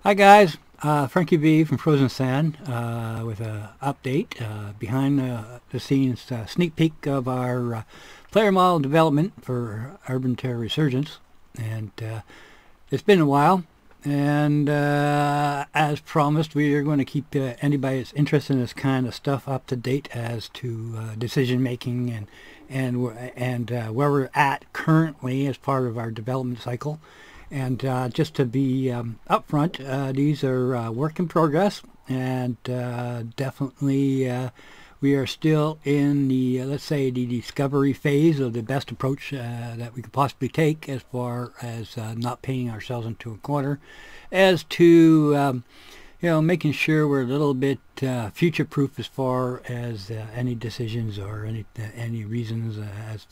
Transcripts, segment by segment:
Hi guys, Frankie V from Frozen Sand with an update behind the scenes sneak peek of our player model development for Urban Terror Resurgence. And it's been a while, and as promised, we are going to keep anybody that's interested in this kind of stuff up to date as to decision making and where we're at currently as part of our development cycle. And just to be upfront, these are work in progress, and definitely we are still in the, let's say, the discovery phase of the best approach that we could possibly take as far as not painting ourselves into a corner, as to making sure we're a little bit future-proof as far as any decisions or any reasons as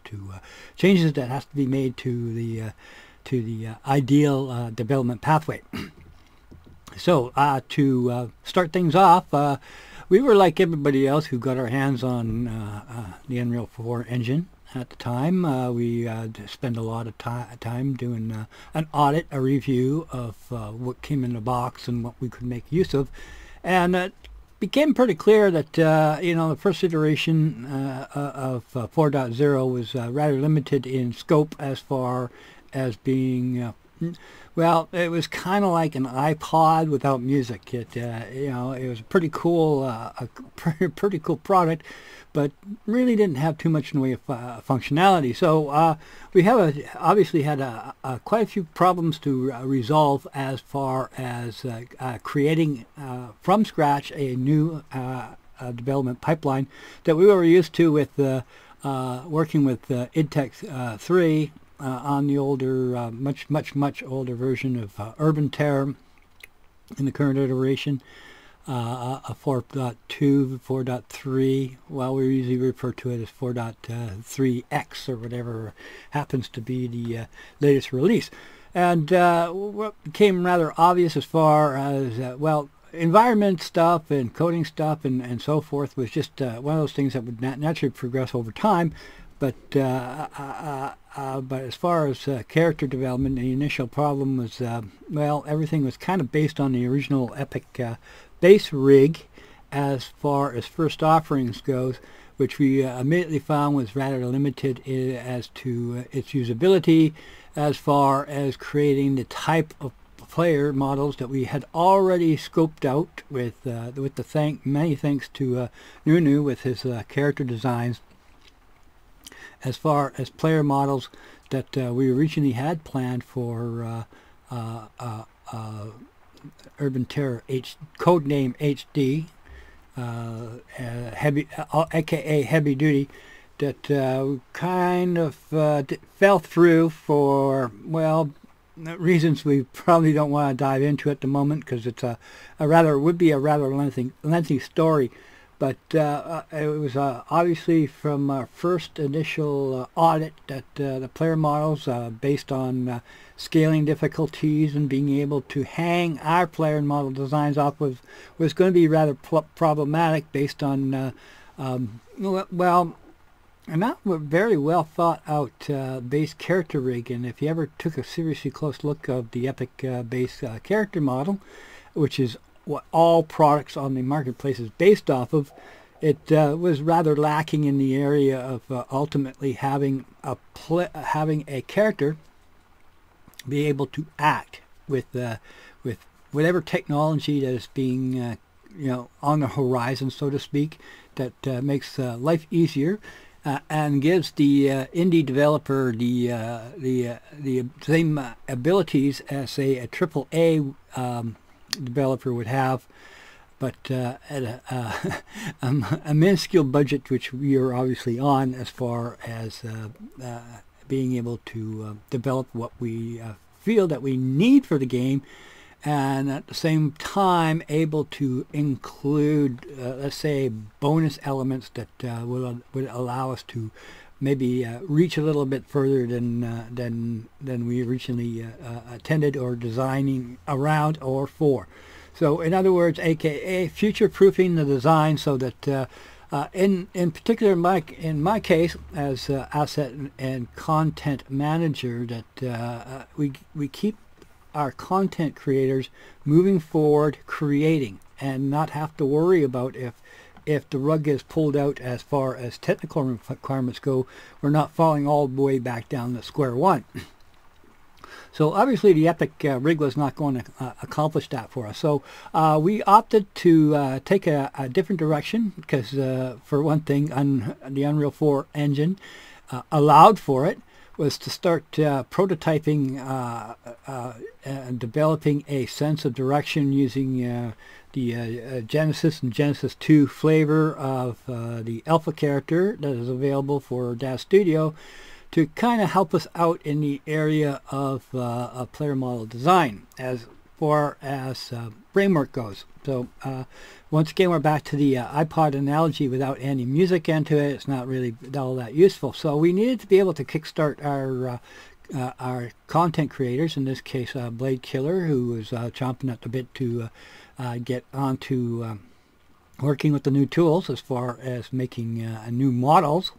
to changes that has to be made to the ideal development pathway. So to start things off, we were like everybody else who got our hands on the Unreal 4 engine. At the time, we spent a lot of time doing an audit, a review of what came in the box and what we could make use of, and it became pretty clear that the first iteration of 4.0 was rather limited in scope as far as being well, it was kind of like an iPod without music. It was a pretty cool, pretty cool product, but really didn't have too much in the way of functionality. So we have obviously had quite a few problems to resolve as far as creating from scratch a new development pipeline that we were used to with working with IDTech 3. On the older, much older version of Urban Terror in the current iteration, a 4.2, 4.3, well, we usually refer to it as 4.3x or whatever happens to be the latest release. And what became rather obvious as far as, environment stuff and coding stuff and so forth was just one of those things that would naturally progress over time. But as far as character development, the initial problem was, everything was kind of based on the original Epic base rig as far as first offerings goes, which we immediately found was rather limited as to its usability as far as creating the type of player models that we had already scoped out with many thanks to Nunu with his character designs. As far as player models that we originally had planned for Urban Terror codename HD, aka Heavy Duty, that kind of fell through for, reasons we probably don't want to dive into at the moment, because it's would be a rather lengthy story. But it was obviously from our first initial audit that the player models, based on scaling difficulties and being able to hang our player model designs off, was going to be rather problematic based on, not a very well thought out base character rig. And if you ever took a seriously close look of the Epic base character model, which is what all products on the marketplace is based off of, it was rather lacking in the area of ultimately having a character be able to act with whatever technology that is being on the horizon, so to speak, that makes life easier and gives the indie developer the same abilities as, say, a AAA developer would have, but at a minuscule budget, which we are obviously on, as far as being able to develop what we feel that we need for the game, and at the same time able to include, let's say, bonus elements that would allow us to maybe reach a little bit further than we originally intended or designing around or for. So in other words, aka future-proofing the design, so that in particular in my case as asset and content manager, that we keep our content creators moving forward creating, and not have to worry about if the rug is pulled out as far as technical requirements go. We're not falling all the way back down to square one. So obviously the Epic rig was not going to accomplish that for us. So we opted to take a different direction because, for one thing, the Unreal 4 engine allowed for it, was to start prototyping and developing a sense of direction using the Genesis and Genesis 2 flavor of the alpha character that is available for DAZ Studio, to kind of help us out in the area of player model design as far as framework goes. So once again, we're back to the iPod analogy. Without any music into it, it's not really all that useful. So we needed to be able to kickstart our content creators, in this case Blade Killer, who was chomping at the bit to get onto working with the new tools as far as making new models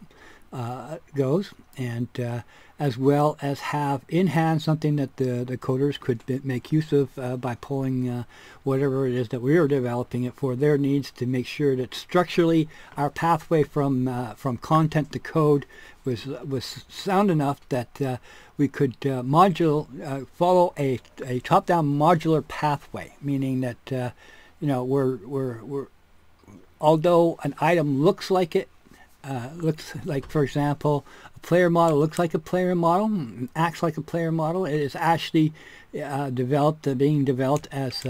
goes, and as well as have in hand something that the coders could make use of by pulling whatever it is that we were developing it for their needs, to make sure that structurally our pathway from content to code was sound enough that we could follow a top-down modular pathway, meaning that we're although an item looks like it, looks like, for example, a player model looks like a player model, acts like a player model. It is actually being developed as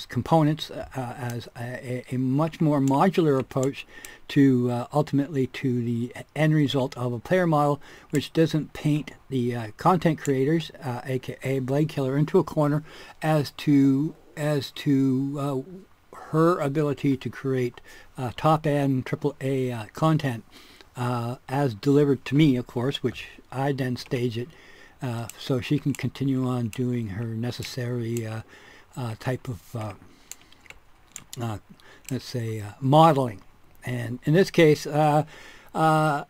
components, as a much more modular approach to ultimately to the end result of a player model, which doesn't paint the content creators, aka Blade Killer, into a corner as to her ability to create top-end AAA content as delivered to me, of course, which I then stage it so she can continue on doing her necessary type of, let's say, modeling. And in this case, the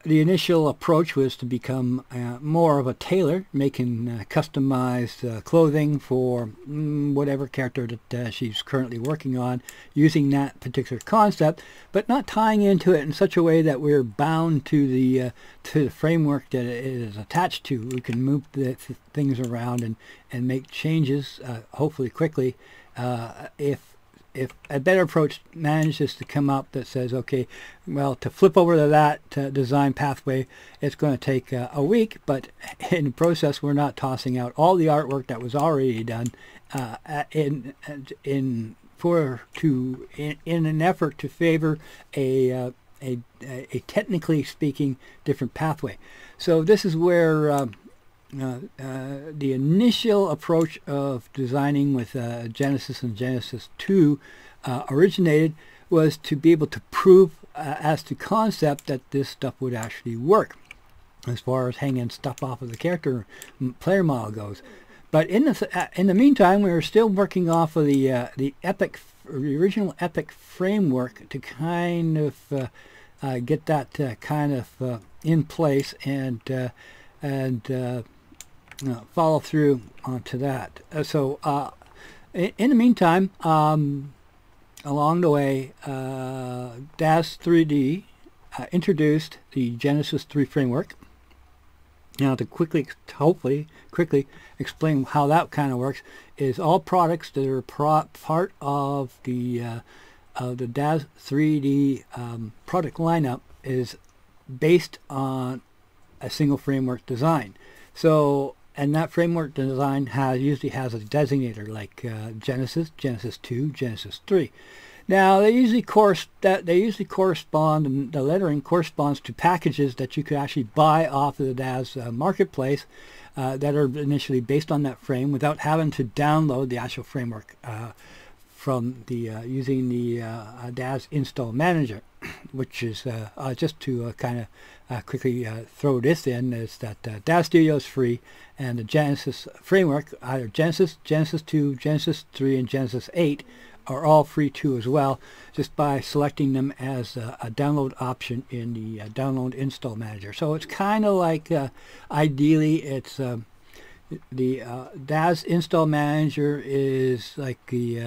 initial approach was to become more of a tailor, making customized clothing for whatever character that she's currently working on, using that particular concept, but not tying into it in such a way that we're bound to the framework that it is attached to. We can move the things around and make changes, hopefully quickly, if a better approach manages to come up that says, okay, well, to flip over to that design pathway, it's going to take a week, but in the process, we're not tossing out all the artwork that was already done in an effort to favor a technically speaking different pathway. So this is where the initial approach of designing with Genesis and Genesis 2 originated, was to be able to prove as to concept that this stuff would actually work as far as hanging stuff off of the character player model goes. But in the meantime, we were still working off of the original Epic framework to kind of get that kind of in place and follow through onto that. So in the meantime, along the way, DAZ 3D introduced the Genesis 3 framework. Now, to hopefully quickly explain how that kind of works, is all products that are part of the DAZ 3D product lineup is based on a single framework design. So, and that framework design usually has a designator like Genesis, Genesis 2, Genesis 3. Now, they usually correspond, and the lettering corresponds to packages that you could actually buy off of the DAZ marketplace that are initially based on that frame without having to download the actual framework from the using the DAZ install manager, which is just to kind of quickly throw this in, is that DAZ Studio is free, and the Genesis framework, either Genesis, Genesis 2, Genesis 3, and Genesis 8, are all free too as well, just by selecting them as a download option in the download install manager. So it's kind of like ideally it's The DAS install manager is like the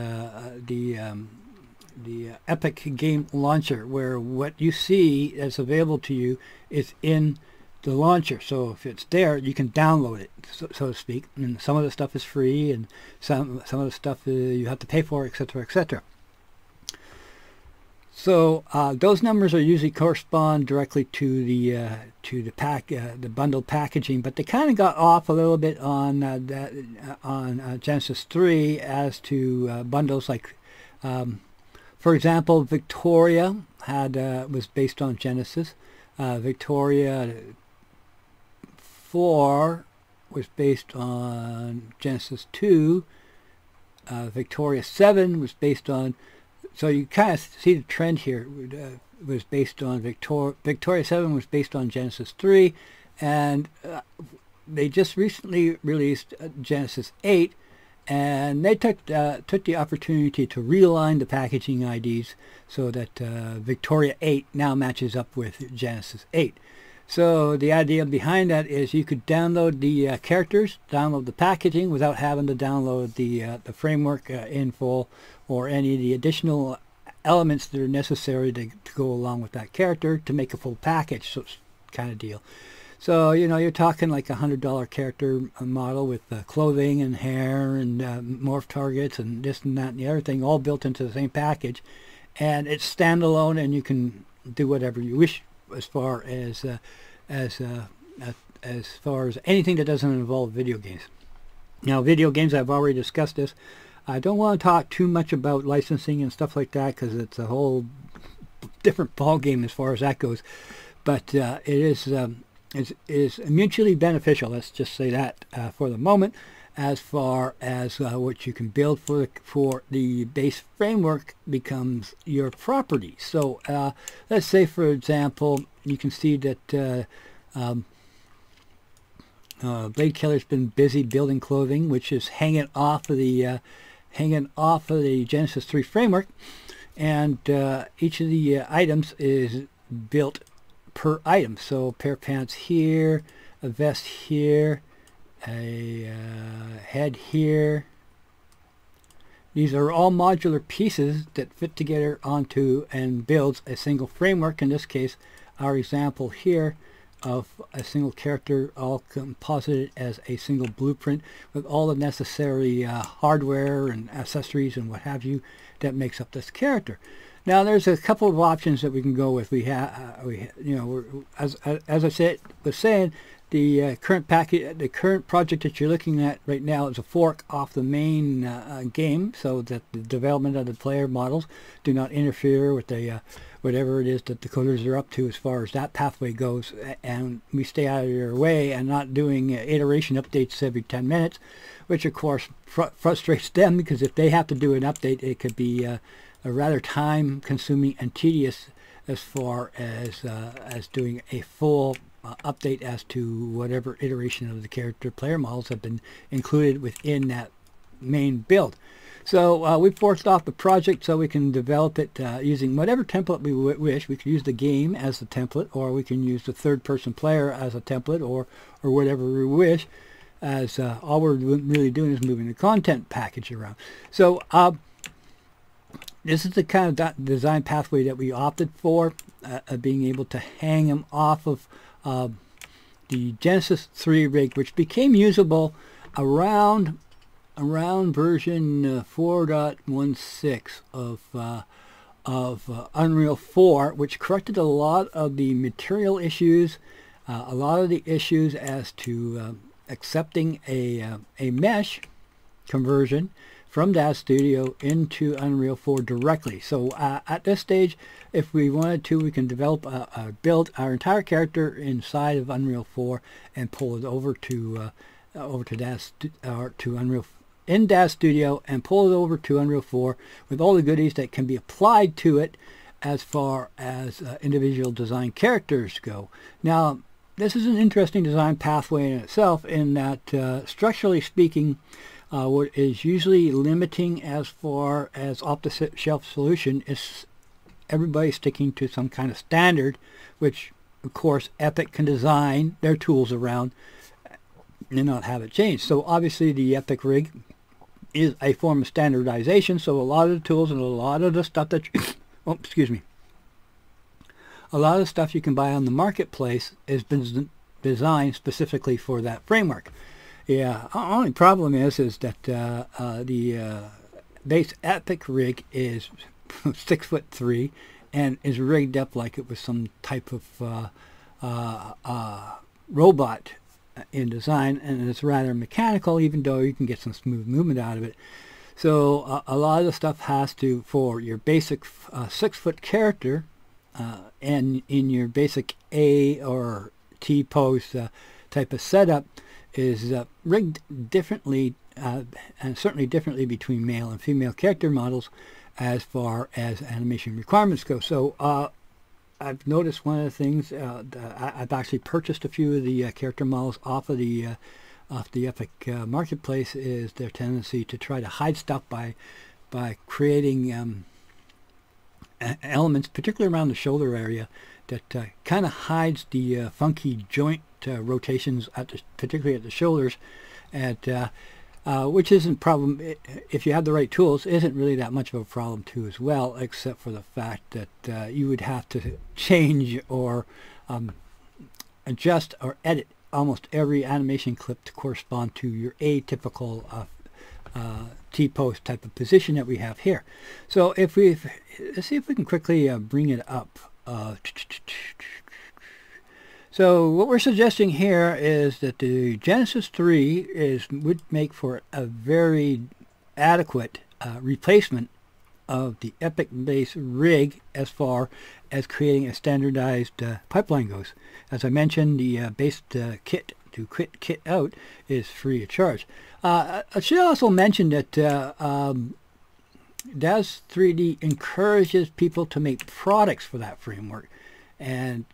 Epic game launcher, where what you see that's available to you is in the launcher. So if it's there, you can download it, so to speak. And some of the stuff is free, and some of the stuff you have to pay for, etc., etc. So those numbers are usually correspond directly to the bundled packaging, but they kind of got off a little bit on Genesis 3 as to bundles like. For example, Victoria was based on Genesis. Victoria 4 was based on Genesis 2. Victoria 7 was based on. So you kind of see the trend here. Was based on Victoria 7 was based on Genesis 3, and they just recently released Genesis 8. And they took the opportunity to realign the packaging IDs so that Victoria 8 now matches up with Genesis 8. So the idea behind that is you could download the characters, download the packaging without having to download the framework in full or any of the additional elements that are necessary to go along with that character to make a full package, so it's kind of deal. So, you know, you're talking like $100 character model with clothing and hair and morph targets and this and that and the other thing, all built into the same package. And it's standalone, and you can do whatever you wish as far as anything that doesn't involve video games. Now, video games, I've already discussed this. I don't want to talk too much about licensing and stuff like that because it's a whole different ball game as far as that goes. But it is mutually beneficial, let's just say that for the moment, as far as what you can build for the base framework becomes your property. So let's say, for example, you can see that Blade Killer's been busy building clothing, which is hanging off of the Genesis 3 framework, and each of the items is built per item. So a pair of pants here, a vest here, a head here. These are all modular pieces that fit together onto and builds a single framework. In this case, our example here of a single character all composited as a single blueprint with all the necessary hardware and accessories and what have you that makes up this character. Now, there's a couple of options that we can go with. As I was saying, the current project that you're looking at right now is a fork off the main game, so that the development of the player models do not interfere with the whatever it is that the coders are up to as far as that pathway goes, and we stay out of their way and not doing iteration updates every 10 minutes, which of course frustrates them, because if they have to do an update, it could be a rather time-consuming and tedious as far as doing a full update as to whatever iteration of the character player models have been included within that main build. So we forced off the project so we can develop it using whatever template we wish. We can use the game as the template, or we can use the third-person player as a template, or whatever we wish, as all we're really doing is moving the content package around. So this is the kind of design pathway that we opted for, being able to hang them off of the Genesis 3 rig, which became usable around version 4.16 of Unreal 4, which corrected a lot of the material issues, a lot of the issues as to accepting a mesh conversion from DAZ Studio into Unreal 4 directly. So at this stage, if we wanted to, we can develop build our entire character inside of Unreal 4 and pull it over to DAZ to Unreal in DAZ Studio and pull it over to Unreal 4 with all the goodies that can be applied to it as far as individual design characters go. Now, this is an interesting design pathway in itself, in that structurally speaking, what is usually limiting as far as off-the-shelf solution is everybody sticking to some kind of standard, which of course Epic can design their tools around, and not have it changed. So obviously the Epic rig is a form of standardization, so a lot of the tools and a lot of the stuff that oh, excuse me, a lot of the stuff you can buy on the marketplace has been designed specifically for that framework. Yeah, the only problem is that the base Epic rig is 6'3" and is rigged up like it was some type of robot in design, and it's rather mechanical, even though you can get some smooth movement out of it. So a lot of the stuff has to, for your basic 6-foot character and in your basic A or T pose type of setup, is rigged differently, and certainly differently between male and female character models as far as animation requirements go. So I've noticed one of the things, I've actually purchased a few of the character models off the Epic marketplace, is their tendency to try to hide stuff by creating elements, particularly around the shoulder area, that kind of hides the funky joint rotations particularly at the shoulders, and which isn't problem, if you have the right tools, isn't really that much of a problem too as well, except for the fact that you would have to change or adjust or edit almost every animation clip to correspond to your atypical T-pose type of position that we have here. So if let's see if we can quickly bring it up. So what we're suggesting here is that the Genesis 3 would make for a very adequate replacement of the Epic base rig as far as creating a standardized pipeline goes. As I mentioned, the base kit to kit out is free of charge. I should also mention that DAZ 3D encourages people to make products for that framework, and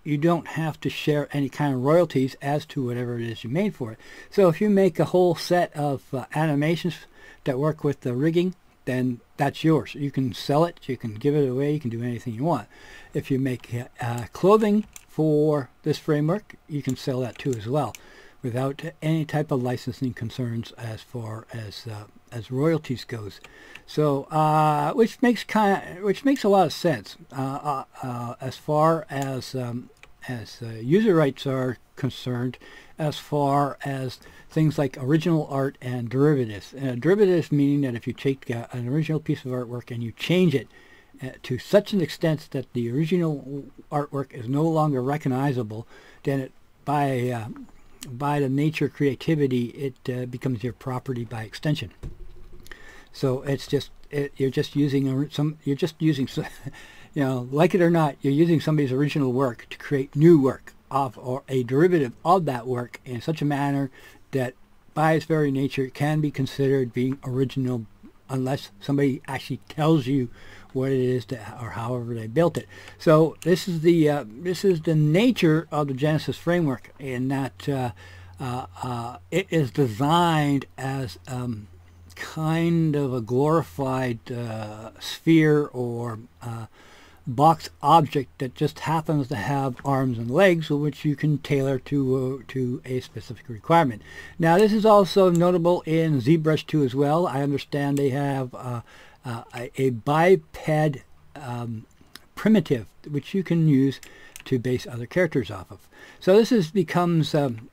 you don't have to share any kind of royalties as to whatever it is you made for it. So if you make a whole set of animations that work with the rigging, then that's yours. You can sell it, you can give it away, you can do anything you want. If you make clothing for this framework, you can sell that too as well, without any type of licensing concerns as far as royalties goes. So which makes a lot of sense as far as user rights are concerned, as far as things like original art and derivatives. Derivatives meaning that if you take an original piece of artwork and you change it to such an extent that the original artwork is no longer recognizable, then it by the nature of creativity, it becomes your property by extension. So it's just you're just using you know, like it or not, you're using somebody's original work to create new work of, or a derivative of that work, in such a manner that by its very nature it can be considered being original, unless somebody actually tells you what it is or however they built it. So this is the nature of the Genesis framework, in that it is designed as kind of a glorified sphere or box object that just happens to have arms and legs, which you can tailor to a specific requirement. Now this is also notable in ZBrush 2 as well. I understand they have a biped primitive which you can use to base other characters off of. So this becomes an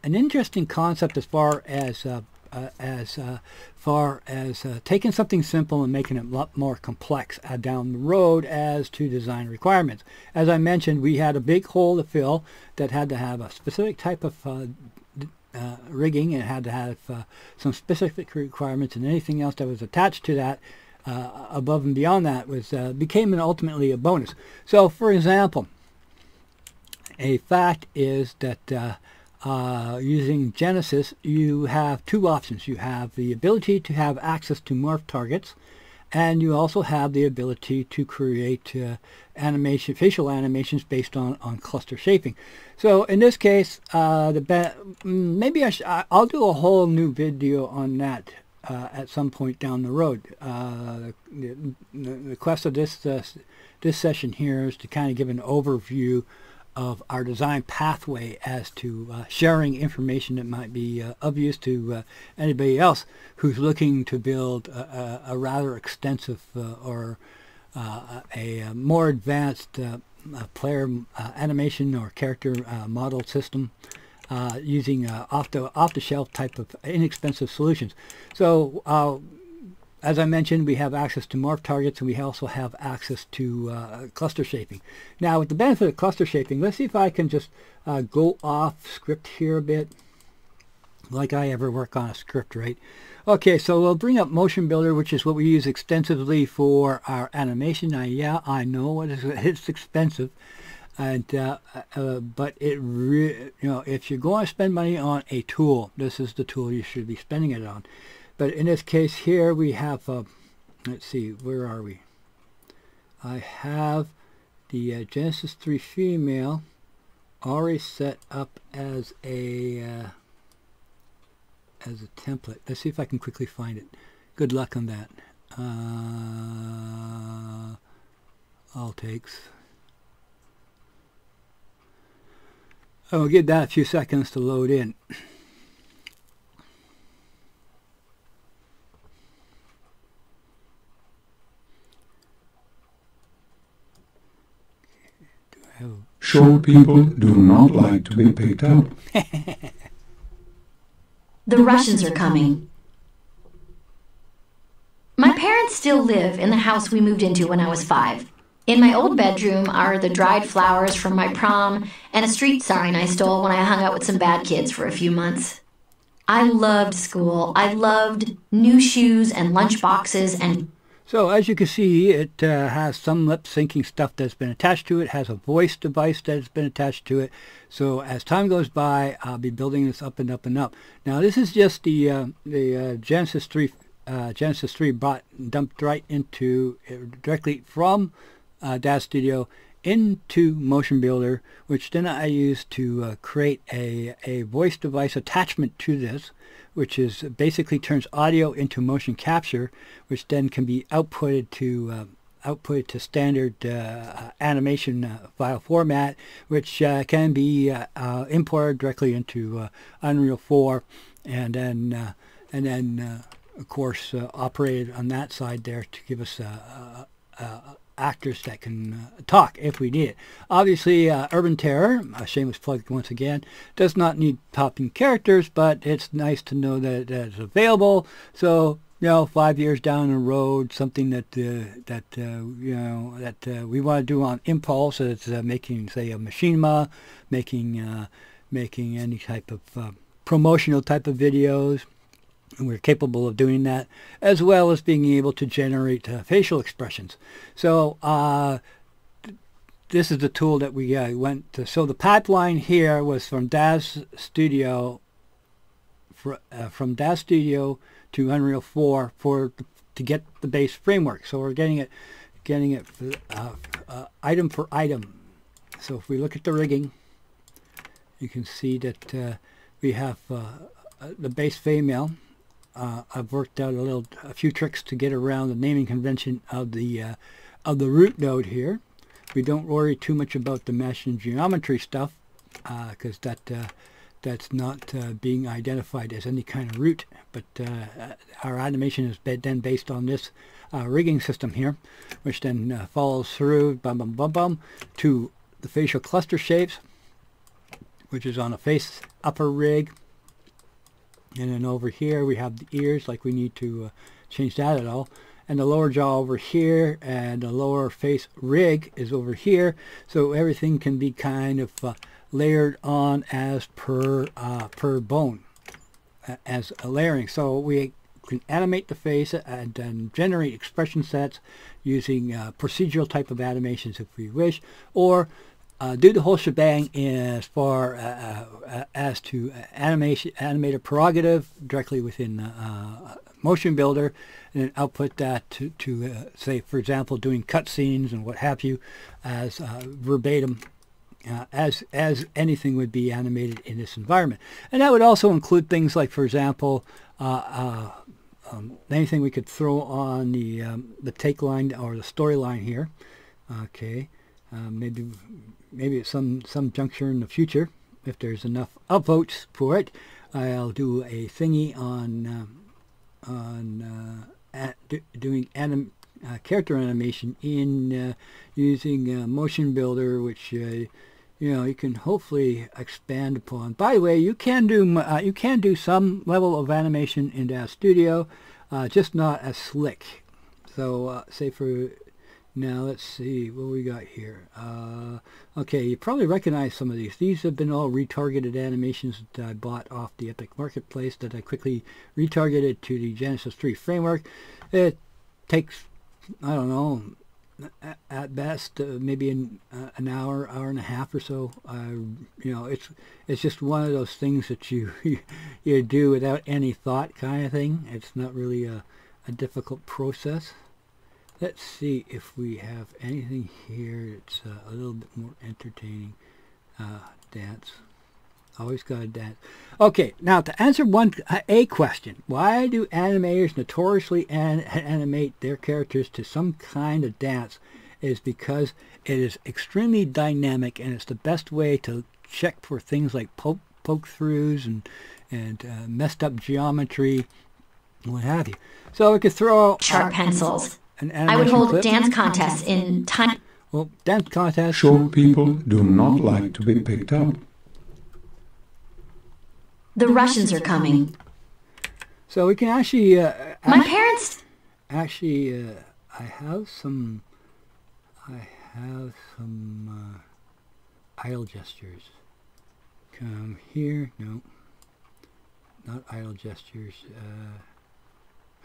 interesting concept as far as taking something simple and making it a lot more complex down the road as to design requirements. As I mentioned, we had a big hole to fill that had to have a specific type of rigging, and had to have some specific requirements, and anything else that was attached to that above and beyond that became ultimately a bonus. So for example, a fact is that using Genesis, you have two options. You have the ability to have access to morph targets, and you also have the ability to create facial animations based on cluster shaping. So in this case, maybe I'll do a whole new video on that at some point down the road. The quest of this session here is to kind of give an overview of our design pathway as to sharing information that might be of use to anybody else who's looking to build a rather extensive or a more advanced player animation or character model system using off-the-shelf type of inexpensive solutions. So as I mentioned, we have access to morph targets, and we also have access to cluster shaping. Now, with the benefit of cluster shaping, let's see if I can just go off script here a bit, like I ever work on a script, right? Okay, so we'll bring up Motionbuilder, which is what we use extensively for our animation. Now, yeah, I know it's expensive, and but if you're going to spend money on a tool, this is the tool you should be spending it on. But in this case here, we have, let's see, where are we? I have the Genesis 3 female already set up as a template. Let's see if I can quickly find it. Good luck on that. All takes. I'll give that a few seconds to load in. Short people do not like to be picked up. The Russians are coming. My parents still live in the house we moved into when I was 5. In my old bedroom are the dried flowers from my prom and a street sign I stole when I hung out with some bad kids for a few months. I loved school. I loved new shoes and lunch boxes and... So as you can see, it has some lip syncing stuff that's been attached to it, has a voice device that's been attached to it. So as time goes by, I'll be building this up and up and up. Now this is just the Genesis 3 dumped right into directly from DAZ Studio into Motionbuilder, which then I use to create a voice device attachment to this, which is basically turns audio into motion capture, which then can be outputted to standard animation file format, which can be imported directly into Unreal 4, and then of course operated on that side there to give us actors that can talk if we need it. Obviously, Urban Terror, a shameless plug once again, does not need talking characters, but it's nice to know that it's available. So, 5 years down the road, something that we want to do on impulse, it's making, say, a machinima, making any type of promotional type of videos. And we're capable of doing that, as well as being able to generate facial expressions. So this is the tool that we went to. So the pipeline here was from DAZ Studio, from DAZ Studio to Unreal 4 to get the base framework. So we're getting it item for item. So if we look at the rigging, you can see that we have the base female. I've worked out a few tricks to get around the naming convention of the root node here. We don't worry too much about the mesh and geometry stuff because that's not being identified as any kind of root. But our animation is then based on this rigging system here, which then follows through to the facial cluster shapes, which is on a face upper rig. And then over here we have the ears, like we need to change that at all. And the lower jaw over here, and the lower face rig is over here. So everything can be kind of layered on as per bone, as a layering. So we can animate the face and then generate expression sets using procedural type of animations if we wish, or do the whole shebang as far as to animator prerogative directly within Motionbuilder, and then output that to say, for example, doing cutscenes and what have you as verbatim, as anything would be animated in this environment. And that would also include things like, for example, anything we could throw on the take line or the storyline here. Okay, maybe maybe at some juncture in the future, if there's enough upvotes for it, I'll do a thingy on doing character animation in using Motionbuilder, which you know, you can hopefully expand upon. By the way, you can do some level of animation in DAZ Studio, just not as slick. So say for now, let's see what we got here. Okay, you probably recognize some of these. These have been all retargeted animations that I bought off the Epic Marketplace that I quickly retargeted to the Genesis 3 framework. It takes, I don't know, at best maybe an hour and a half or so. You know, it's just one of those things that you you do without any thought, kind of thing. It's not really a difficult process. Let's see if we have anything here that's a little bit more entertaining. Dance. Always got to dance. Okay, now to answer a question. Why do animators notoriously animate their characters to some kind of dance? Is because it is extremely dynamic, and it's the best way to check for things like poke-throughs and messed up geometry, and what have you. So we could throw sharp pencils. I would hold dance contests in time. Well, dance contests. Short people do not like to be picked up. The Russians are coming. So we can actually... My parents... Actually, I have some idle gestures. Come here. No. Not idle gestures.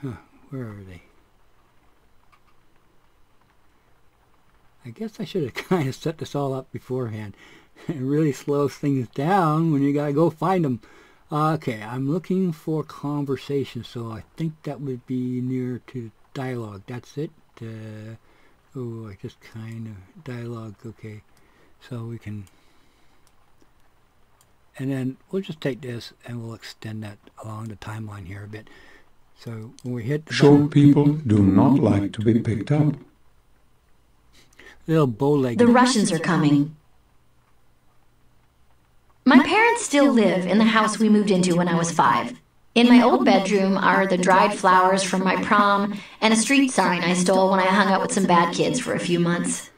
Where are they? I guess I should have kind of set this all up beforehand. It really slows things down when you gotta go find them. Okay, I'm looking for conversation, so I think that would be near to dialogue. That's it. Oh, I just kind of dialogue. Okay, so we can, and then we'll just take this and we'll extend that along the timeline here a bit. So when we hit the short people do not like to be picked up. Little bow-legged. The Russians are coming. My parents still live in the house we moved into when I was 5. In my old bedroom are the dried flowers from my prom and a street sign I stole when I hung out with some bad kids for a few months.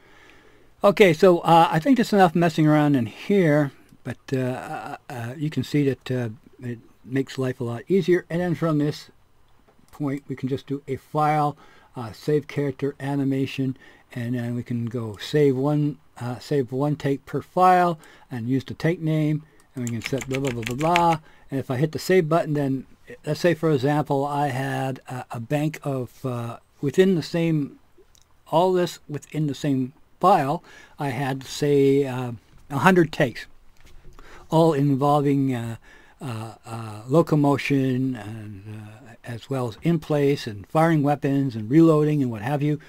Okay, so I think that's enough messing around in here, but you can see that it makes life a lot easier. And then from this point, we can just do a file, save character animation, and then we can go save one take per file and use the take name, and we can set blah blah blah blah blah. And if I hit the save button, then let's say for example I had a bank of within the same, all this within the same file, I had say 100 takes, all involving locomotion and as well as in place and firing weapons and reloading and what have you.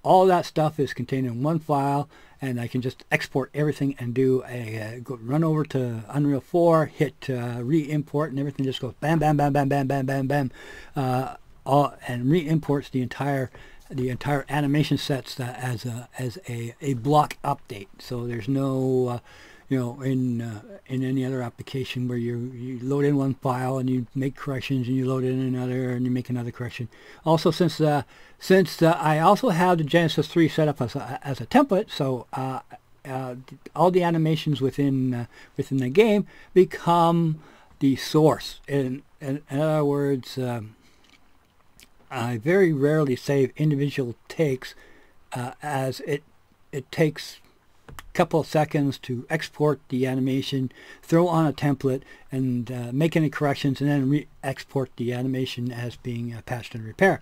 All that stuff is contained in one file, and I can just export everything and do run over to Unreal 4, hit re-import, and everything just goes bam, bam, bam, bam, bam, bam, bam, bam, and re-imports the entire animation sets as a block update. So there's no you know, in any other application where you load in one file and you make corrections and you load in another and you make another correction. Also, since I also have the Genesis 3 set up as a template, so all the animations within the game become the source. In other words, I very rarely save individual takes, as it takes couple of seconds to export the animation, throw on a template, and make any corrections, and then re-export the animation as being patched and repaired.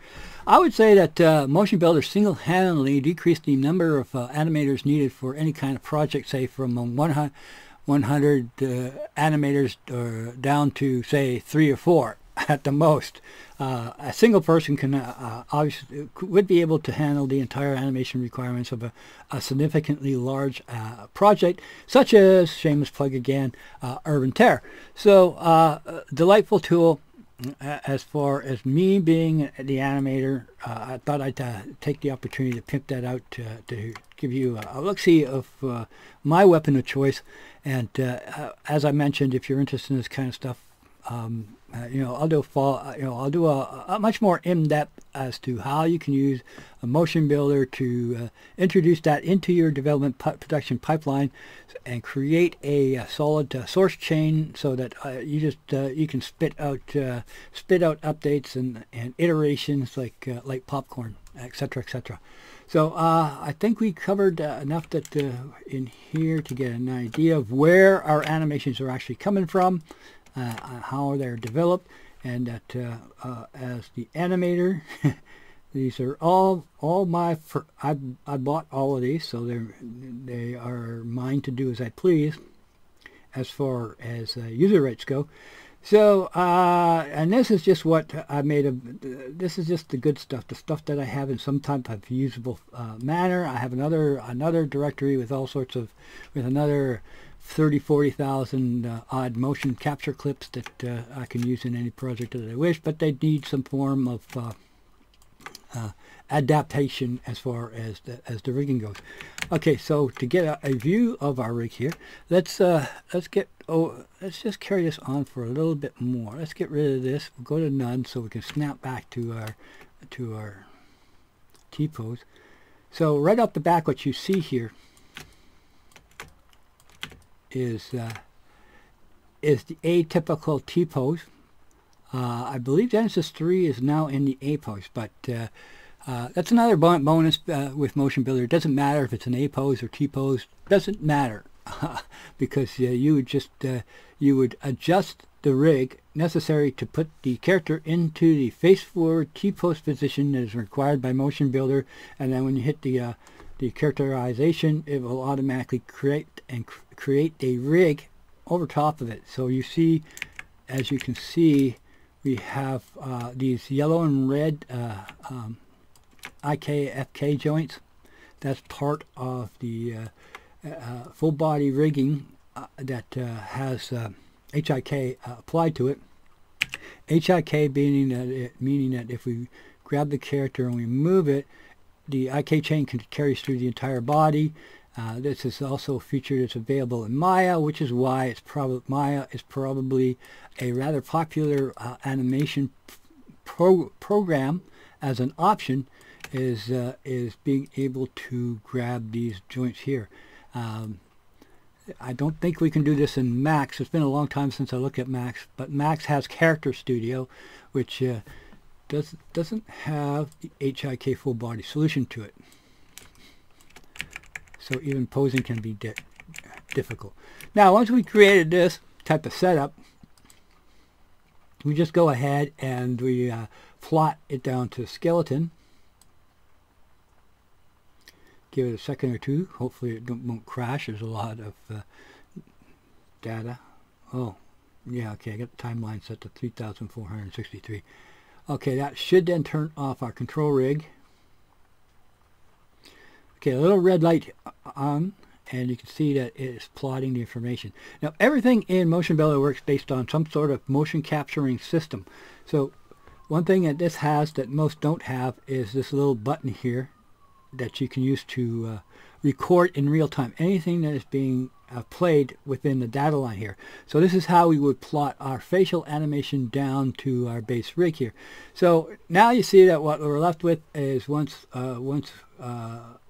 I would say that Motionbuilder single-handedly decreased the number of animators needed for any kind of project, say from 100 animators down to say 3 or 4 at the most. A single person can obviously would be able to handle the entire animation requirements of a significantly large project, such as, shameless plug again, Urban Terror. So delightful tool. as far as me being the animator, I thought I'd take the opportunity to pimp that out to give you a look-see of my weapon of choice. And as I mentioned, if you're interested in this kind of stuff, I'll do a much more in-depth as to how you can use a Motionbuilder to introduce that into your development production pipeline and create a solid source chain so that you can spit out updates and iterations like popcorn, etc., etc. So I think we covered enough that in here to get an idea of where our animations are actually coming from, how they're developed, and that as the animator, these are all my. I bought all of these, so they are mine to do as I please, as far as user rights go. So, and this is just what I made of. This is just the good stuff, the stuff that I have in some type of usable manner. I have another directory with all sorts of, with another 40,000 odd motion capture clips that I can use in any project that I wish, but they need some form of adaptation as far as the rigging goes. Okay, so to get a view of our rig here, let's just carry this on for a little bit more. Let's get rid of this. We'll go to none so we can snap back to our T-pose. So right off the back, what you see here is the atypical T-pose. I believe Genesis 3 is now in the A pose, but that's another bonus with Motionbuilder. It doesn't matter if it's an A pose or T pose. Doesn't matter because you would adjust the rig necessary to put the character into the face-forward T-pose position that is required by Motionbuilder, and then when you hit the characterization, it will automatically create a rig over top of it. So you see, as you can see, we have these yellow and red IK-FK joints. That's part of the full body rigging that has HIK applied to it. HIK meaning that if we grab the character and we move it, the IK chain carries through the entire body. This is also a feature that's available in Maya, which is why Maya is probably a rather popular animation program. As an option, is being able to grab these joints here. I don't think we can do this in Max. It's been a long time since I looked at Max, but Max has Character Studio, which doesn't have the HIK full body solution to it. So even posing can be difficult. Now, once we created this type of setup, we just go ahead and we plot it down to skeleton. Give it a second or two. Hopefully it won't crash. There's a lot of data. Oh, yeah, okay. I got the timeline set to 3,463. Okay, that should then turn off our control rig. Okay, a little red light on, and you can see that it is plotting the information. Now, everything in Motionbuilder works based on some sort of motion capturing system. So one thing that this has that most don't have is this little button here that you can use to record in real time anything that is being played within the data line here. So this is how we would plot our facial animation down to our base rig here. So now you see that what we're left with is once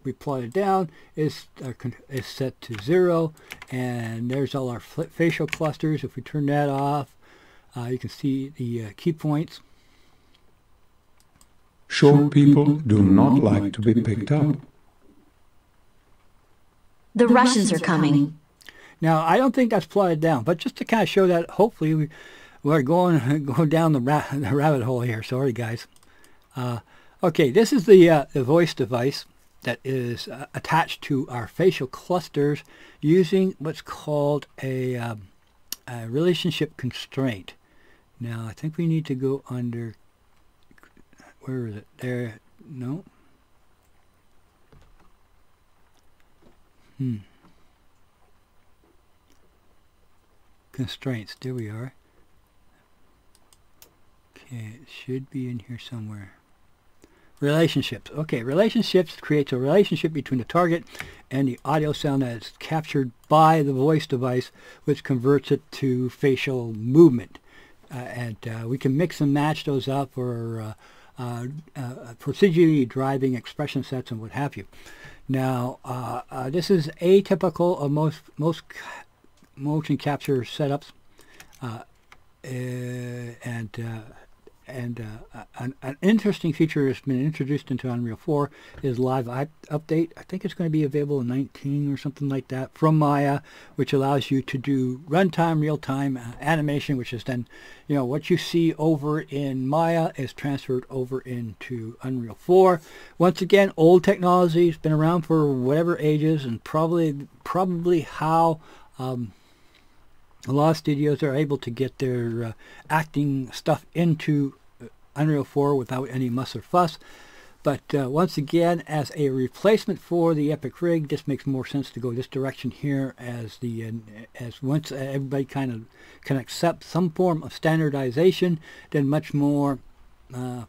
we plot it down is set to 0, and there's all our facial clusters. If we turn that off, you can see the key points. Short people do not like to be picked up. The Russians are coming. Now, I don't think that's plotted down, but just to kind of show that, hopefully we're going down the rabbit hole here. Sorry, guys. Okay, this is the voice device that is attached to our facial clusters using what's called a relationship constraint. Now, I think we need to go under, where is it? There, no. Constraints, there we are. It should be in here somewhere. Relationships. Okay, relationships creates a relationship between the target and the audio sound that is captured by the voice device, which converts it to facial movement. And we can mix and match those up for procedurally driving expression sets and what have you. Now, this is atypical of most motion capture setups, an interesting feature that's been introduced into Unreal 4 is live update. I think it's going to be available in 19 or something like that from Maya, which allows you to do runtime, real-time animation, which is then, what you see over in Maya is transferred over into Unreal 4. Once again, old technology has been around for whatever ages, and probably how a lot of studios are able to get their acting stuff into Unreal 4 without any muss or fuss. But once again, as a replacement for the Epic Rig, this makes more sense to go this direction here, as once everybody kind of can accept some form of standardization, then much more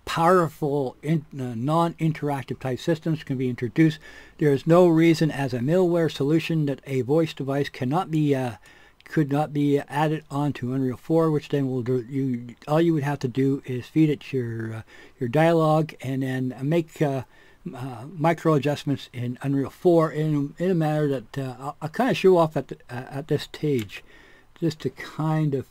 powerful non-interactive type systems can be introduced. There is no reason as a middleware solution that a voice device could not be added onto Unreal 4, which then will do all you would have to do is feed it your dialogue and then make micro adjustments in Unreal 4 in a manner that I'll kind of show off at this stage, just to kind of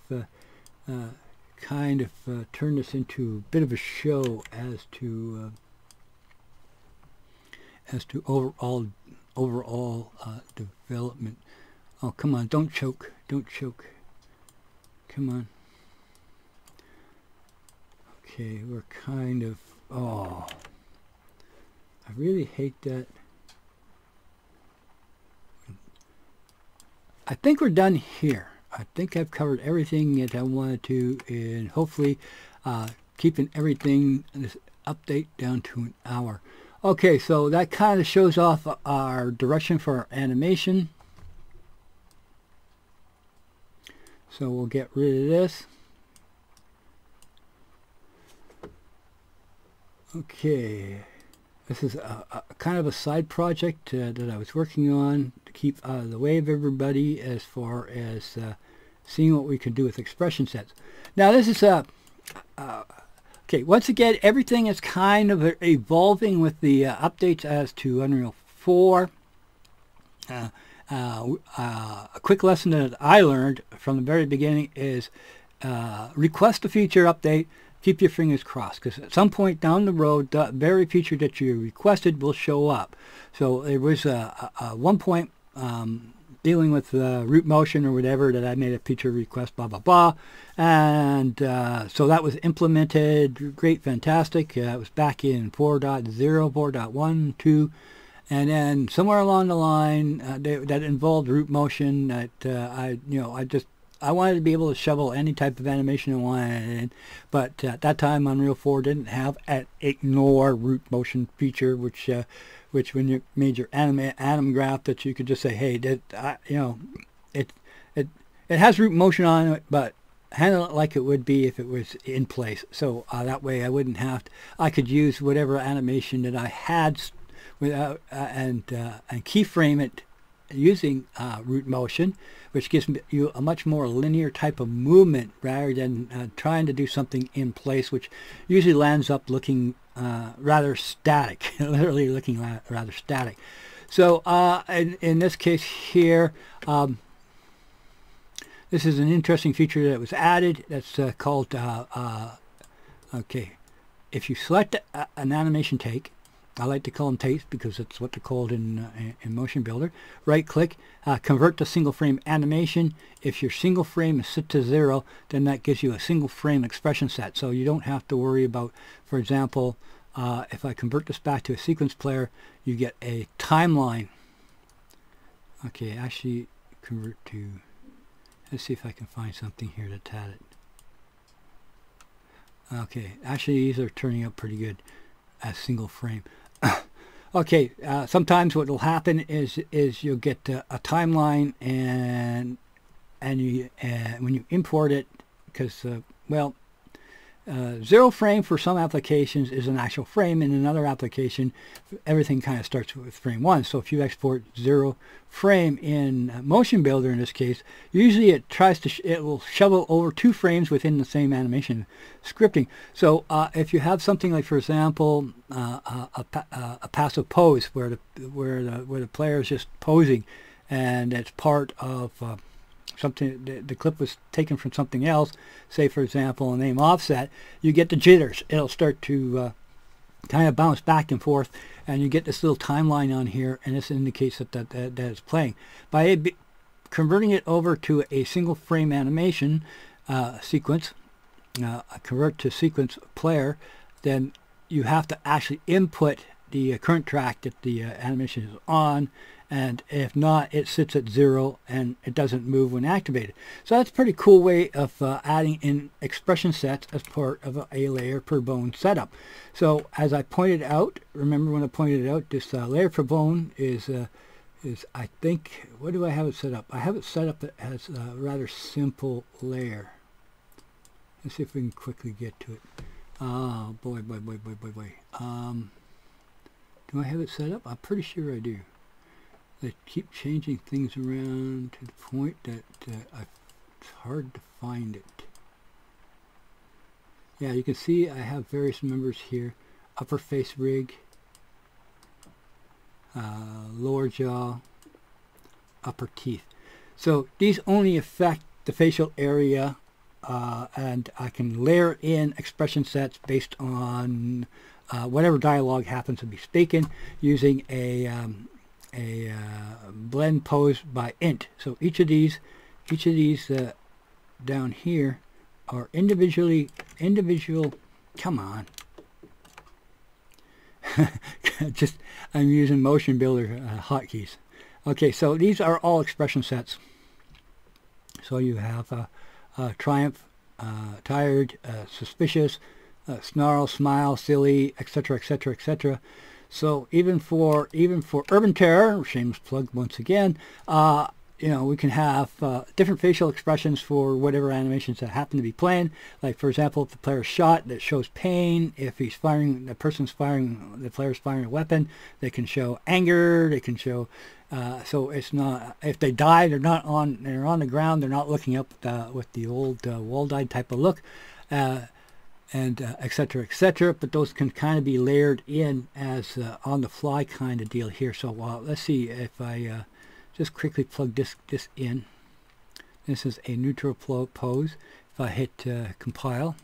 turn this into a bit of a show as to overall development. Oh, come on, don't choke. Don't choke. Come on. Okay, we're kind of... Oh. I really hate that. I think we're done here. I think I've covered everything that I wanted to, and hopefully keeping everything, this update, down to an hour. Okay, so that kind of shows off our direction for our animation. So we'll get rid of this. Okay, this is a kind of a side project that I was working on to keep out of the way of everybody as far as seeing what we can do with expression sets. Now this is okay, once again, everything is kind of evolving with the updates as to Unreal 4. A quick lesson that I learned from the very beginning is request a feature update, keep your fingers crossed, because at some point down the road the very feature that you requested will show up. So there was one point dealing with root motion or whatever that I made a feature request, blah blah blah, and so that was implemented. Great, fantastic. It was back in 4.0, 4.1, 2. And then somewhere along the line that involved root motion, that I wanted to be able to shovel any type of animation I wanted, but at that time Unreal 4 didn't have an ignore root motion feature, which when you made your anim graph, that you could just say, hey, it has root motion on it, but handle it like it would be if it was in place. So that way I wouldn't have to, I could use whatever animation that I had without and keyframe it using root motion, which gives you a much more linear type of movement rather than trying to do something in place, which usually lands up looking rather static, literally looking rather static. So in this case here, this is an interesting feature that was added. That's called, okay, if you select an animation take, I like to call them takes because that's what they're called in Motionbuilder. Right click, convert to single frame animation. If your single frame is set to 0, then that gives you a single frame expression set. So you don't have to worry about, for example, if I convert this back to a sequence player, you get a timeline. Okay, actually convert to, let's see if I can find something here that's had it. Okay, actually these are turning out pretty good as single frame. Okay, sometimes what will happen is you'll get a timeline, and you when you import it, because well, 0 frame for some applications is an actual frame. In another application, everything kind of starts with frame 1. So if you export 0 frame in Motionbuilder in this case, usually it tries to it will shovel over 2 frames within the same animation scripting. So if you have something like, for example, a passive pose where the player is just posing, and it's part of something, the clip was taken from something else, say for example a name offset, you get the jitters. It'll start to kind of bounce back and forth, and you get this little timeline on here, and this indicates that it's playing. By converting it over to a single frame animation sequence, convert to sequence player, then you have to actually input the current track that the animation is on, and if not, it sits at 0 and it doesn't move when activated. So that's a pretty cool way of adding in expression sets as part of a layer per bone setup. So as I pointed out, remember when I pointed out, this layer per bone is I think, what do I have it set up? I have it set up as a rather simple layer. Let's see if we can quickly get to it. Oh boy. Do I have it set up? I'm pretty sure I do. They keep changing things around to the point that it's hard to find it. Yeah, you can see I have various members here. Upper face rig, lower jaw, upper teeth. So these only affect the facial area, and I can layer in expression sets based on whatever dialogue happens to be speaking using a blend pose by int. So each of these down here are individual. Come on. Just I'm using Motionbuilder hotkeys. Okay, so these are all expression sets. So you have triumph, tired, suspicious, snarl, smile, silly, etc., etc., etc. So even for Urban Terror, shameless plug once again, you know, we can have different facial expressions for whatever animations that happen to be playing. Like for example, if the player's shot, that shows pain. If he's firing, the player's firing a weapon, they can show anger. They can show. So it's not, if they die, they're on the ground. They're not looking up with the old wall-eyed type of look. And etc., etc. But those can kind of be layered in as on the fly kind of deal here. So let's see if I just quickly plug this in. This is a neutral pose. If I hit compile,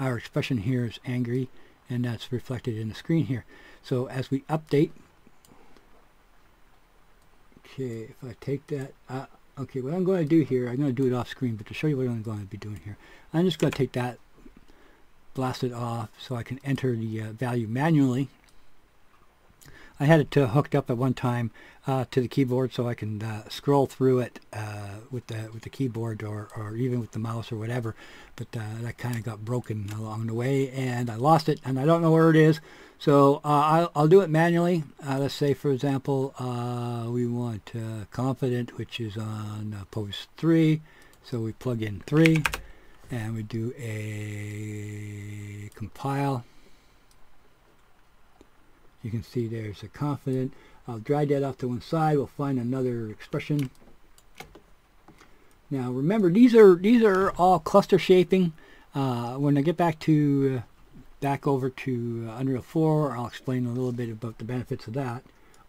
our expression here is angry, and that's reflected in the screen here. So as we update, okay, if I take that, okay, what I'm going to do here, I'm going to do it off screen, but to show you what I'm going to be doing here, I'm just going to take that, blast it off so I can enter the value manually. I had it hooked up at one time to the keyboard so I can scroll through it with the keyboard or even with the mouse or whatever, but that kind of got broken along the way and I lost it and I don't know where it is. So I'll do it manually. Let's say for example we want confident, which is on pose 3, so we plug in 3 and we do a compile. You can see there's a confident. I'll drag that off to one side. We'll find another expression. Now remember, these are all cluster shaping. When I get back over to Unreal 4, I'll explain a little bit about the benefits of that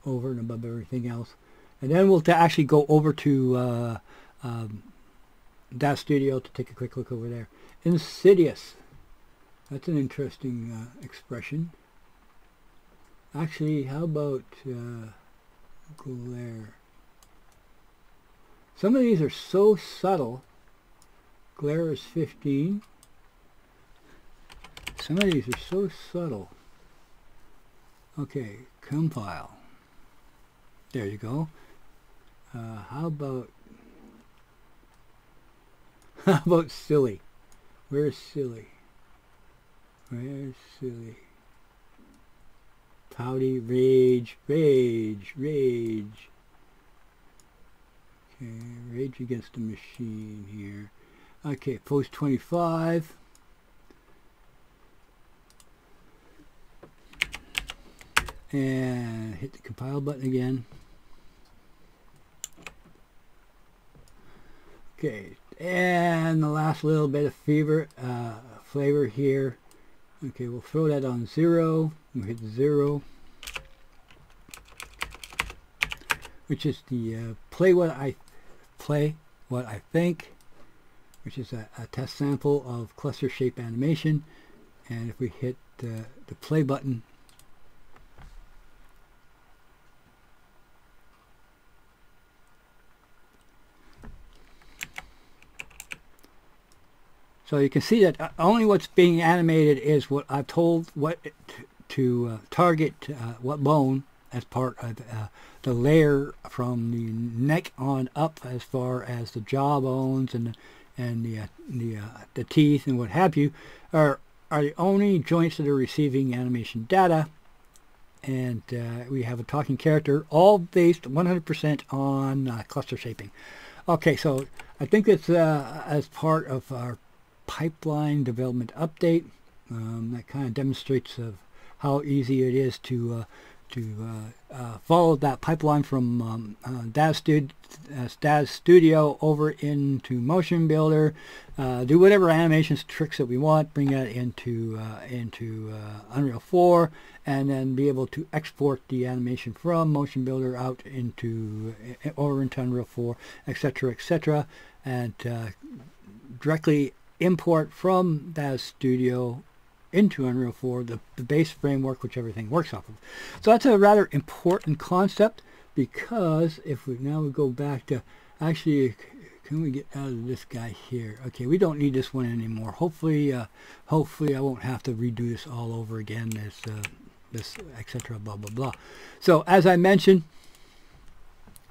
over and above everything else. And then we'll actually go over to DAZ Studio to take a quick look over there. Insidious. That's an interesting expression. Actually, how about glare? Some of these are so subtle. Glare is 15. Some of these are so subtle. Okay, compile. There you go. How about silly? Where's silly? Where's silly? Pouty, rage. Okay, rage against the machine here. Okay, post 25. And hit the compile button again. Okay, and the last little bit of flavor here. Okay, we'll throw that on 0. We'll hit 0, which is the play what I think, which is a test sample of cluster shape animation. And if we hit the play button, so you can see that only what's being animated is what I've told to target what bone as part of the layer from the neck on up, as far as the jaw bones and the teeth and what have you are the only joints that are receiving animation data. And we have a talking character, all based 100% on cluster shaping. Okay, so I think it's as part of our pipeline development update. That kind of demonstrates of how easy it is to follow that pipeline from Data Studio over into Motionbuilder, do whatever animations, tricks that we want, bring that into Unreal 4, and then be able to export the animation from Motionbuilder out over into Unreal 4, etc., etc., and directly import from Data Studio into Unreal 4 the base framework which everything works off of. So that's a rather important concept, because if we go back to, actually, can we get out of this guy here? Okay, we don't need this one anymore. Hopefully I won't have to redo this all over again, this etc., blah blah blah. So as I mentioned,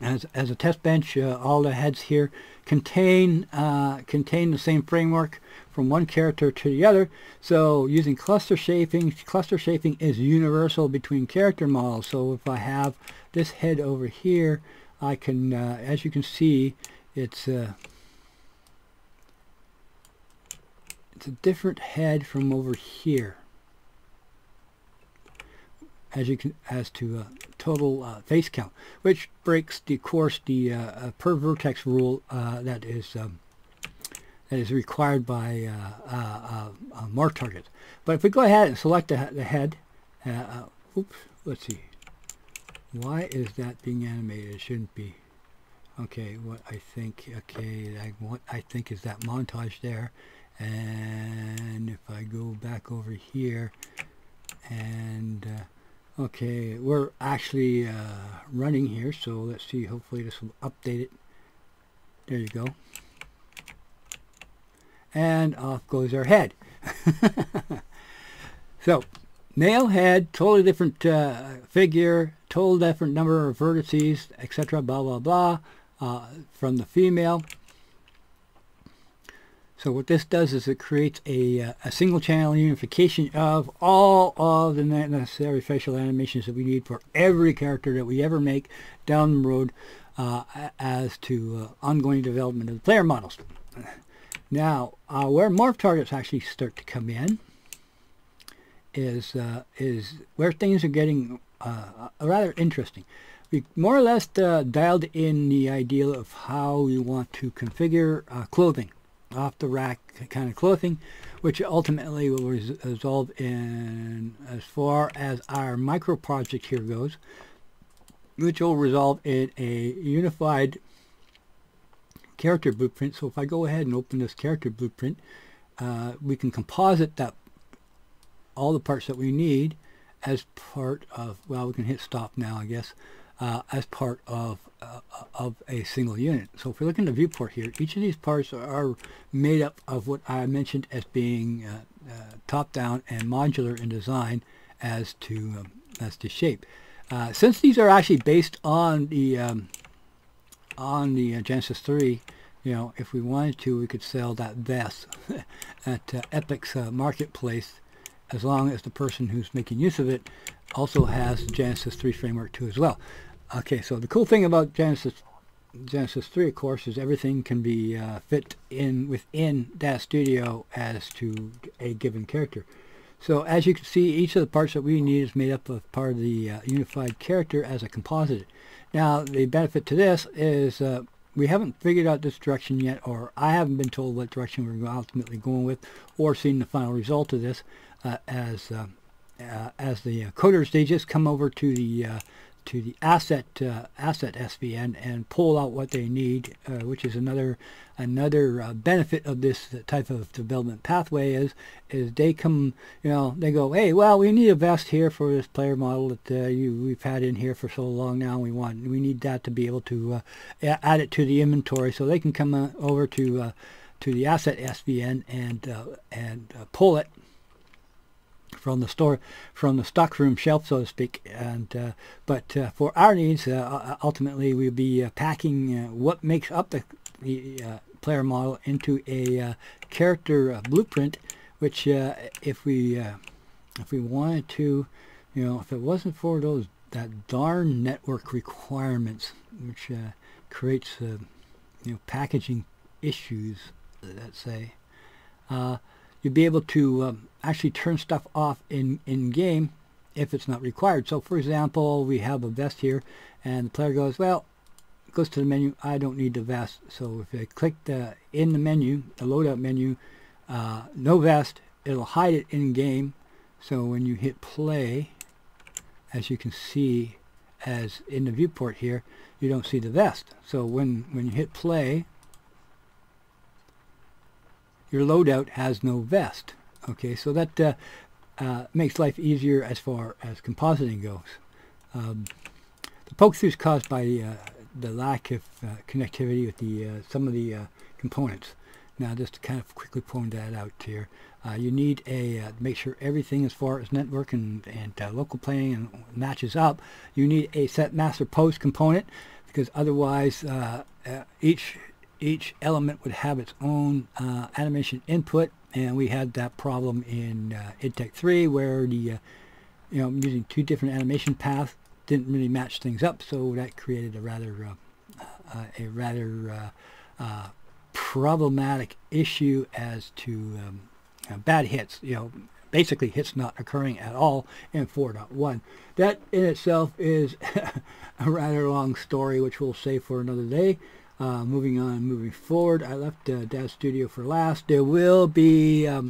as a test bench, all the heads here contain the same framework from one character to the other. So using cluster shaping is universal between character models. So if I have this head over here, I can, as you can see, it's a different head from over here. As to total face count, which breaks the per vertex rule that is required by mark targets. But if we go ahead and select the head, oops, let's see, why is that being animated? It shouldn't be. Okay, what I think is that montage there, and if I go back over here and okay, we're actually running here, so let's see, hopefully this will update it. There you go. And off goes our head. So, male head, totally different figure, totally different number of vertices, etc., blah, blah, blah, from the female. So what this does is it creates a single channel unification of all of the necessary facial animations that we need for every character that we ever make down the road, as to ongoing development of the player models. Now, where morph targets actually start to come in is where things are getting rather interesting. We more or less dialed in the idea of how we want to configure clothing, off the rack kind of clothing, which ultimately will resolve in, as far as our micro project here goes, which will resolve in a unified character blueprint. So if I go ahead and open this character blueprint, we can composite that all the parts that we need as part of, well, we can hit stop now, I guess, as part of a single unit. So if we look in the viewport here, each of these parts are made up of what I mentioned as being top-down and modular in design as to shape. Since these are actually based on the Genesis 3, you know, if we wanted to, we could sell that vest at Epic's marketplace, as long as the person who's making use of it also has the Genesis 3 framework too as well. Okay, so the cool thing about Genesis Genesis 3, of course, is everything can be fit in within that studio as to a given character. So as you can see, each of the parts that we need is made up of part of the unified character as a composite. Now, the benefit to this is we haven't figured out this direction yet, or I haven't been told what direction we're ultimately going with, or seen the final result of this as the coders. They just come over to the asset SVN and pull out what they need, which is another benefit of this type of development pathway is they come, they go, hey, well, we need a vest here for this player model that we've had in here for so long now. We need that to be able to add it to the inventory, so they can come over to the asset SVN and pull it from the store, from the stockroom shelf, so to speak. And but for our needs, ultimately we'll be packing what makes up the player model into a character blueprint, which if we wanted to, if it wasn't for that darn network requirements, which creates packaging issues, let's say, you'd be able to actually turn stuff off in game if it's not required. So for example, we have a vest here and the player goes, well, goes to the menu, I don't need the vest. So if I click in the menu, the loadout menu, no vest, it'll hide it in game. So when you hit play, as you can see, as in the viewport here, you don't see the vest. So when you hit play, your loadout has no vest. Okay, so that makes life easier as far as compositing goes. The poke-through is caused by the lack of connectivity with some of the components. Now, just to kind of quickly point that out here, you need make sure everything as far as network and local playing matches up. You need a set master post component, because otherwise each element would have its own animation input, and we had that problem in IdTech 3 where the using two different animation paths didn't really match things up, so that created a rather problematic issue as to bad hits. Basically hits not occurring at all in 4.1. That in itself is a rather long story, which we'll save for another day. Moving forward, I left Dad Studio for last. There will be a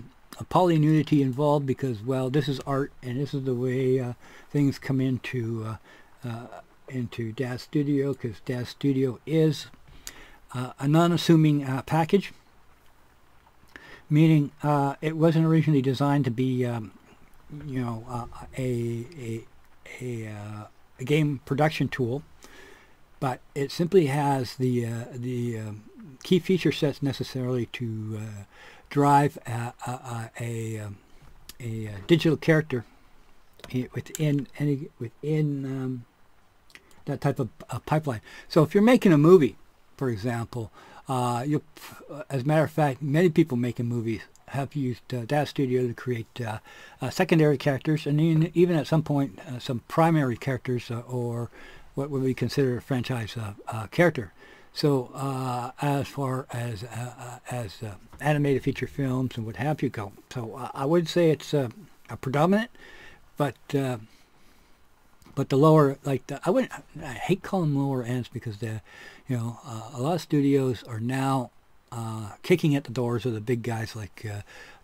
polynudity involved because, well, this is art, and this is the way things come into Dad Studio, because Dad Studio is a non-assuming package, meaning it wasn't originally designed to be, a game production tool. But it simply has the key feature sets necessarily to drive a digital character within that type of pipeline. So if you're making a movie, for example, as a matter of fact, many people making movies have used Dad Studio to create secondary characters, and even at some point some primary characters or what would we consider a franchise character. So as far as animated feature films and what have you go, so I would say it's a predominant, but the lower, I hate calling them lower ends, because a lot of studios are now kicking at the doors of the big guys like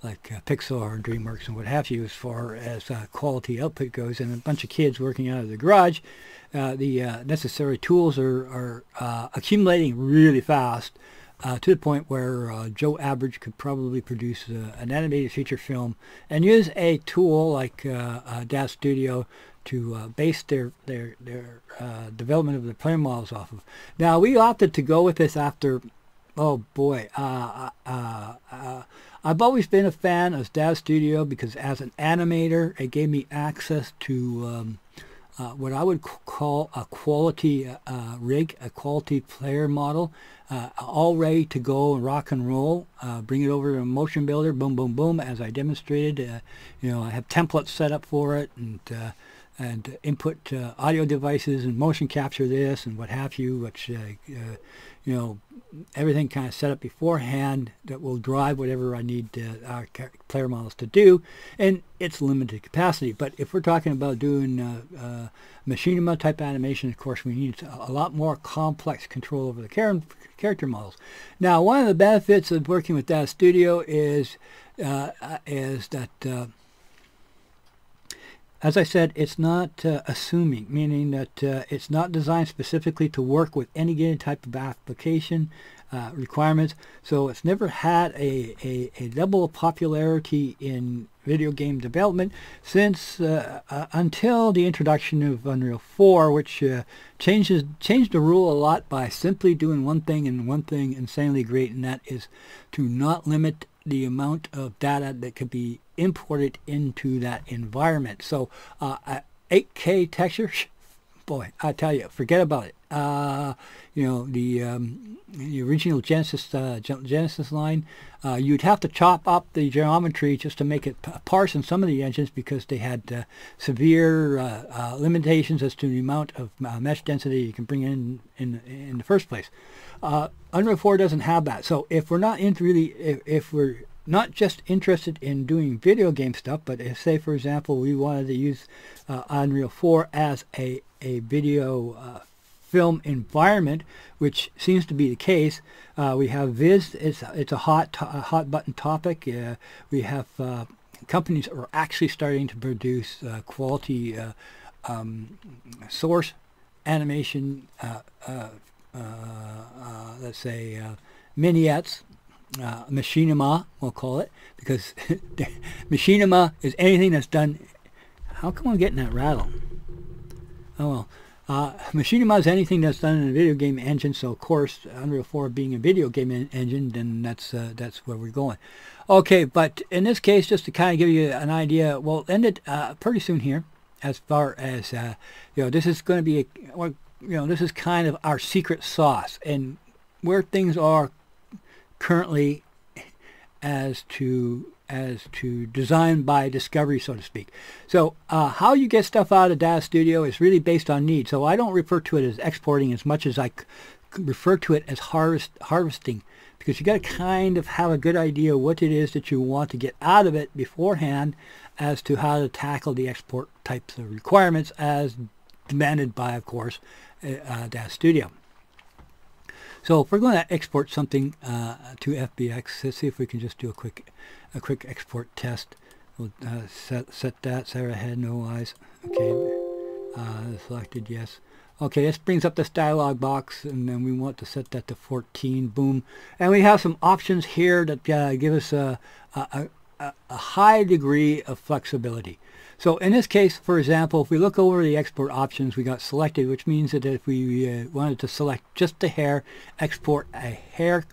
Pixar and DreamWorks and what have you, as far as quality output goes, and a bunch of kids working out of the garage. The necessary tools are accumulating really fast, to the point where Joe Average could probably produce an animated feature film and use a tool like Dad Studio to base their development of the player models off of. Now, we opted to go with this after, oh boy, I've always been a fan of Dad Studio because as an animator, it gave me access to what I would call a quality rig, a quality player model, all ready to go and rock and roll. Bring it over to Motionbuilder, boom, boom, boom, as I demonstrated. I have templates set up for it, and and input audio devices and motion capture this and what have you, which you know, everything kind of set up beforehand that will drive whatever I need our player models to do, and it's limited capacity. But if we're talking about doing machinima type animation, of course we need a lot more complex control over the character models. Now, one of the benefits of working with Data Studio is that as I said, it's not assuming, meaning that it's not designed specifically to work with any given type of application requirements. So it's never had a level of popularity in video game development since until the introduction of Unreal 4, which changed the rule a lot by simply doing one thing and one thing insanely great, and that is to not limit the amount of data that could be imported into that environment. So 8K texture, boy, I tell you, forget about it. You know, the original Genesis line, you'd have to chop up the geometry just to make it parse in some of the engines because they had severe limitations as to the amount of mesh density you can bring in the first place. Unreal 4 doesn't have that. So if we're not if we're not just interested in doing video game stuff, but if, say, for example, we wanted to use Unreal 4 as a video film environment, which seems to be the case. We have Viz. It's a hot button topic. We have companies that are actually starting to produce quality source animation. Let's say vignettes. Machinima, we'll call it, because machinima is anything that's done. How come I'm getting that rattle? Oh well. Machinima is anything that's done in a video game engine, so of course Unreal 4 being a video game engine, then that's where we're going. Okay, but in this case, just to kind of give you an idea, we'll end it pretty soon here. As far as you know, this is going to be this is kind of our secret sauce and where things are currently as to design by discovery, so to speak. So how you get stuff out of Data Studio is really based on need. So I don't refer to it as exporting as much as I refer to it as harvesting, because you got to kind of have a good idea what it is that you want to get out of it beforehand as to how to tackle the export types of requirements as demanded by, of course, Data Studio. So if we're going to export something to FBX, let's see if we can just do a quick export test. We'll set that. Sarah had no eyes. Okay, selected yes. Okay, this brings up this dialog box, and then we want to set that to 14. Boom, and we have some options here that give us a high degree of flexibility. So in this case, for example, if we look over the export options, we got selected, which means that if we wanted to select just the hair, export a hair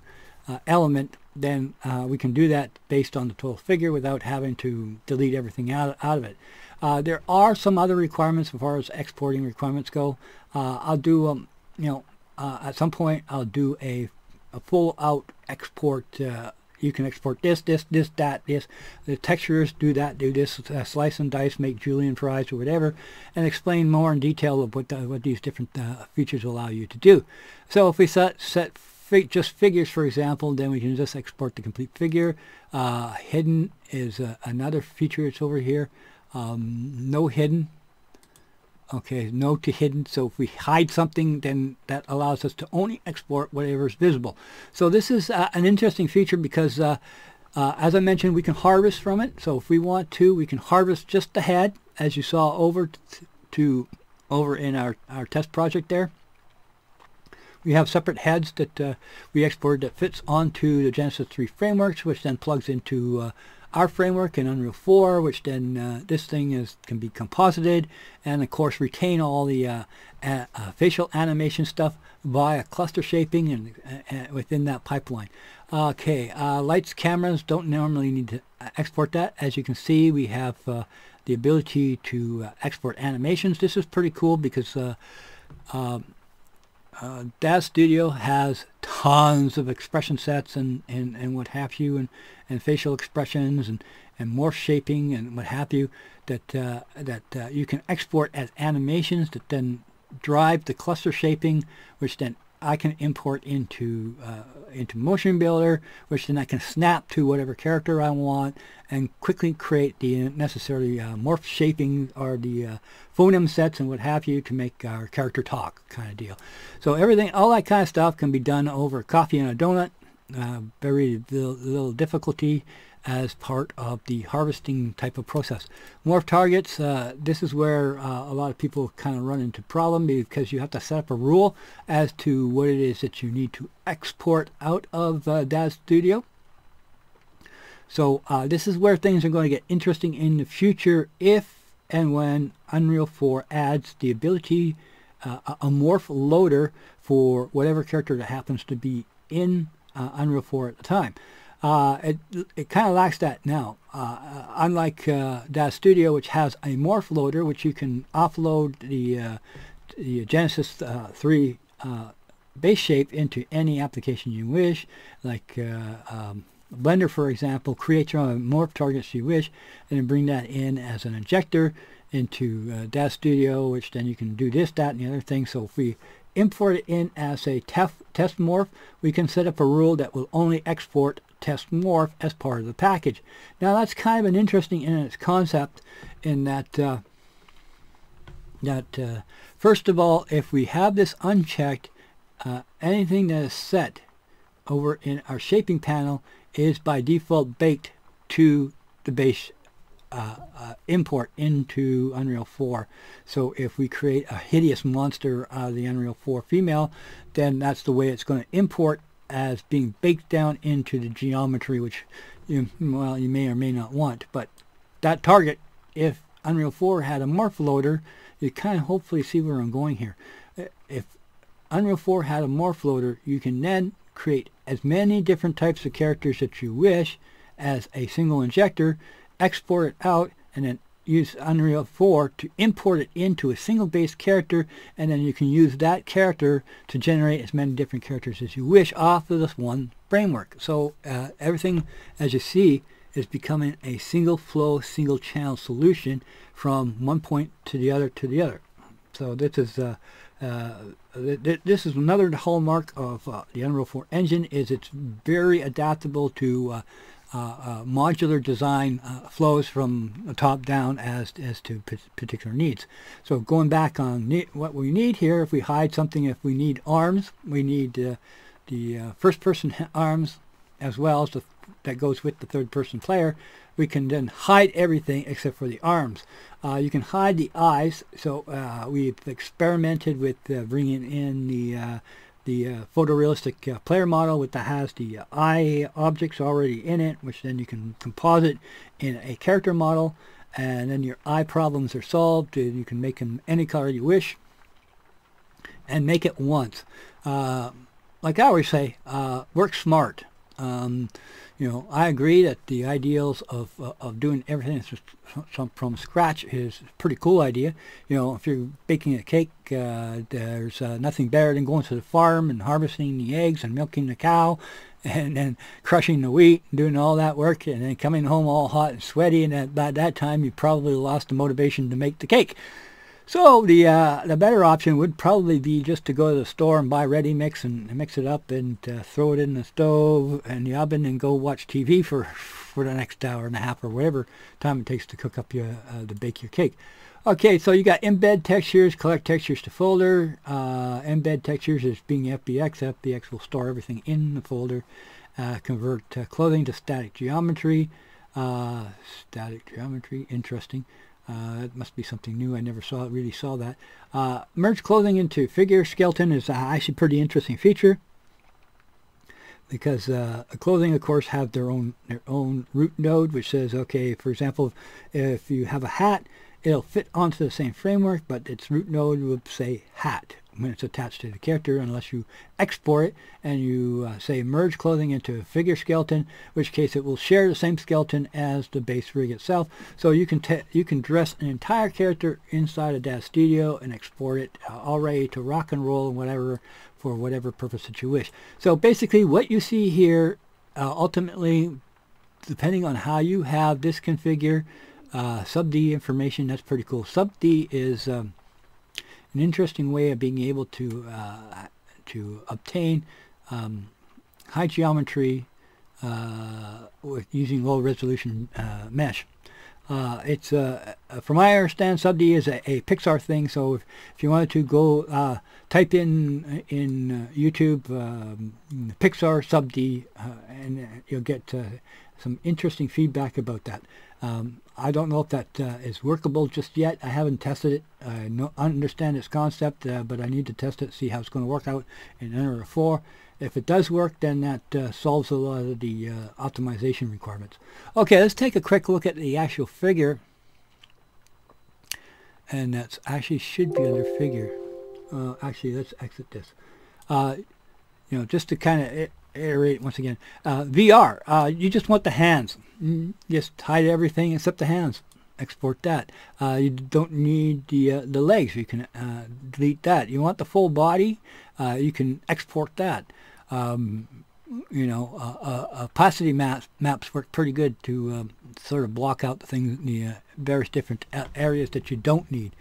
element, then we can do that based on the total figure without having to delete everything out of it. There are some other requirements as far as exporting requirements go. I'll do, at some point, I'll do a full-out export. You can export this, that, this. The textures do that, do this, slice and dice, make julienne fries or whatever, and explain more in detail of what these different features allow you to do. So if we set just figures, for example, then we can just export the complete figure. Hidden is another feature that's over here. No hidden. Okay, no to hidden. So if we hide something, then that allows us to only export whatever is visible. So this is an interesting feature because, as I mentioned, we can harvest from it. So if we want to, we can harvest just the head, as you saw over in our test project there. We have separate heads that we exported that fits onto the Genesis 3 frameworks, which then plugs into our framework in Unreal 4, which then this thing can be composited and of course retain all the facial animation stuff via cluster shaping and within that pipeline. Okay, lights, cameras, don't normally need to export that. As you can see, we have the ability to export animations. This is pretty cool because DAZ Studio has tons of expression sets and what have you, and facial expressions and morph shaping and what have you that you can export as animations that then drive the cluster shaping, which then I can import into Motionbuilder, which then I can snap to whatever character I want and quickly create the necessary morph shaping or the phoneme sets and what have you to make our character talk kind of deal. So everything, all that kind of stuff can be done over coffee and a donut. Very little difficulty as part of the harvesting type of process. Morph targets, this is where a lot of people kind of run into problem because you have to set up a rule as to what it is that you need to export out of DAZ Studio. So this is where things are going to get interesting in the future if and when Unreal 4 adds the ability, a morph loader for whatever character that happens to be in Unreal 4 at the time. It kind of lacks that now. Unlike DAZ Studio, which has a morph loader, which you can offload the Genesis 3 base shape into any application you wish, like Blender, for example. Create your own morph targets you wish, and then bring that in as an injector into DAZ Studio, which then you can do this, that, and the other thing. So if we import it in as a test morph, we can set up a rule that will only export test morph as part of the package. Now that's kind of an interesting in its concept in that first of all, if we have this unchecked, anything that is set over in our shaping panel is by default baked to the base import into Unreal 4. So if we create a hideous monster out of the Unreal 4 female, then that's the way it's going to import, as being baked down into the geometry, which you may or may not want. But that target, if Unreal 4 had a morph loader, you kind of hopefully see where I'm going here. If Unreal 4 had a morph loader, you can then create as many different types of characters that you wish as a single injector, export it out, and then use Unreal 4 to import it into a single base character, and then you can use that character to generate as many different characters as you wish off of this one framework. So everything, as you see, is becoming a single flow, single channel solution from one point to the other to the other. So this is another hallmark of the Unreal 4 engine, is it's very adaptable to modular design flows from the top down as to particular needs. So going back on what we need here, if we hide something, if we need arms, we need the first person arms as well as that goes with the third person player. We can then hide everything except for the arms. You can hide the eyes. So we've experimented with bringing in the photorealistic player model that has the eye objects already in it, which then you can composite in a character model, and then your eye problems are solved. You can make them any color you wish and make it once. Like I always say, work smart. I agree that the ideals of doing everything from scratch is a pretty cool idea. If you're baking a cake, there's nothing better than going to the farm and harvesting the eggs and milking the cow and then crushing the wheat and doing all that work and then coming home all hot and sweaty, and by that time you probably lost the motivation to make the cake. So the better option would probably be just to go to the store and buy ready mix and mix it up and throw it in the stove and the oven and go watch TV for the next hour and a half or whatever time it takes to cook up to bake your cake. Okay, so you got embed textures, collect textures to folder. Embed textures is being FBX. FBX will store everything in the folder. Convert clothing to static geometry. Static geometry, interesting. That must be something new. I never really saw that. Merge clothing into figure skeleton is actually a pretty interesting feature, because clothing, of course, have their own root node, which says, okay, for example, if you have a hat, it'll fit onto the same framework, but its root node would say hat when it's attached to the character, unless you export it and you say merge clothing into a figure skeleton, in which case it will share the same skeleton as the base rig itself. So you can dress an entire character inside of DAZ Studio and export it all ready to rock and roll and whatever for whatever purpose that you wish. So basically what you see here, ultimately, depending on how you have this configured, sub-D information, that's pretty cool. Sub-D is an interesting way of being able to obtain high geometry with using low resolution mesh. It's from my understand, sub-D is a Pixar thing. So if you wanted to go type in YouTube Pixar sub-D, and you'll get some interesting feedback about that. I don't know if that is workable just yet. I haven't tested it. I understand its concept, but I need to test it, see how it's going to work out in Unreal 4. If it does work, then that solves a lot of the optimization requirements. Okay, let's take a quick look at the actual figure. And that's actually should be under figure. Actually, let's exit this. Just to kind of iterate once again. VR, you just want the hands. Just hide everything except the hands. Export that. You don't need the legs. You can delete that. You want the full body. You can export that. Opacity maps work pretty good to sort of block out the things, the various different areas that you don't need.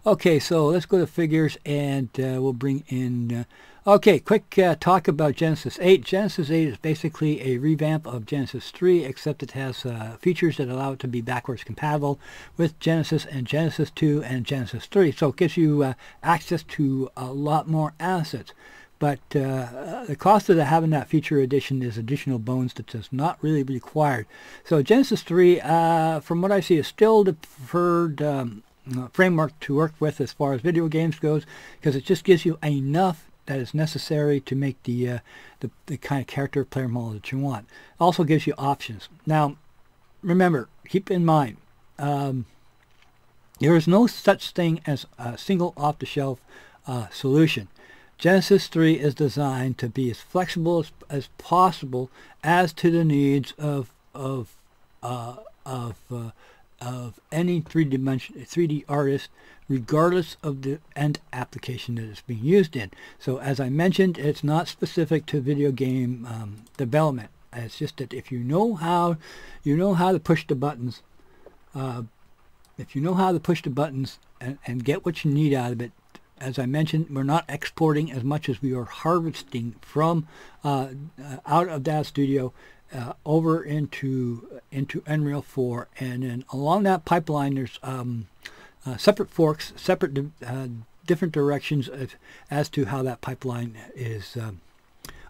Okay, so let's go to figures, and we'll bring in okay, quick talk about Genesis 8. Genesis 8 is basically a revamp of Genesis 3, except it has features that allow it to be backwards compatible with Genesis and Genesis 2 and Genesis 3. So it gives you access to a lot more assets. But the cost of having that feature addition is additional bones that is not really required. So Genesis 3, from what I see, is still the preferred framework to work with as far as video games goes, because it just gives you enough that is necessary to make the kind of character player model that you want. Also gives you options. Now, remember, keep in mind, there is no such thing as a single off-the-shelf solution. Genesis 3 is designed to be as flexible as possible as to the needs of any 3D artist, regardless of the end application that it's being used in. So as I mentioned, it's not specific to video game development. It's just that if you know how to push the buttons, and get what you need out of it. As I mentioned, we're not exporting as much as we are harvesting from out of that studio over into Unreal 4, and then along that pipeline there's separate forks, separate different directions as to how that pipeline is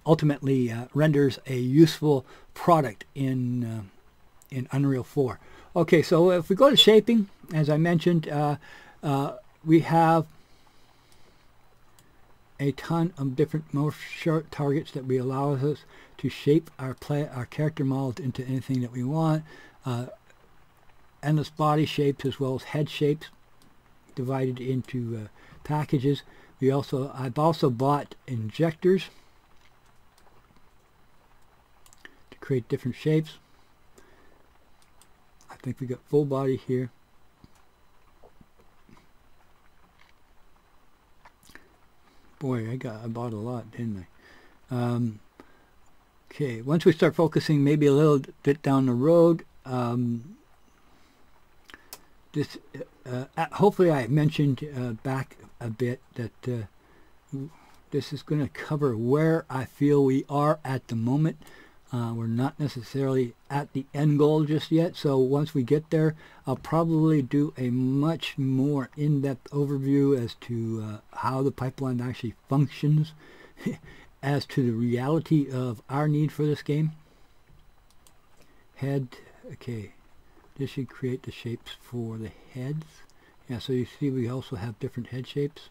ultimately renders a useful product in Unreal 4. Okay, so if we go to shaping, as I mentioned, we have a ton of different more short targets that allow us to shape our character models into anything that we want. Endless body shapes as well as head shapes divided into packages. I've also bought injectors to create different shapes. I think we got full body here. Boy, I bought a lot, didn't I? Okay, once we start focusing maybe a little bit down the road, hopefully I mentioned back a bit that this is going to cover where I feel we are at the moment. We're not necessarily at the end goal just yet, so once we get there, I'll probably do a much more in-depth overview as to how the pipeline actually functions, as to the reality of our need for this game. Head, okay, this should create the shapes for the heads. Yeah, so you see we also have different head shapes.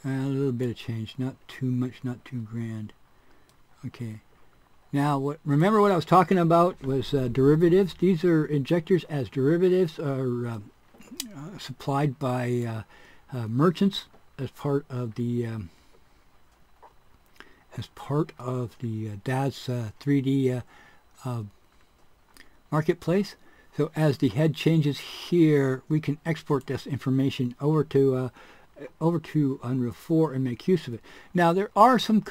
A little bit of change, not too much, not too grand. Okay, now remember what I was talking about was derivatives. These are injectors as derivatives are supplied by merchants as part of the DADS 3D marketplace. So as the head changes here, we can export this information over to over to Unreal 4 and make use of it. Now there are some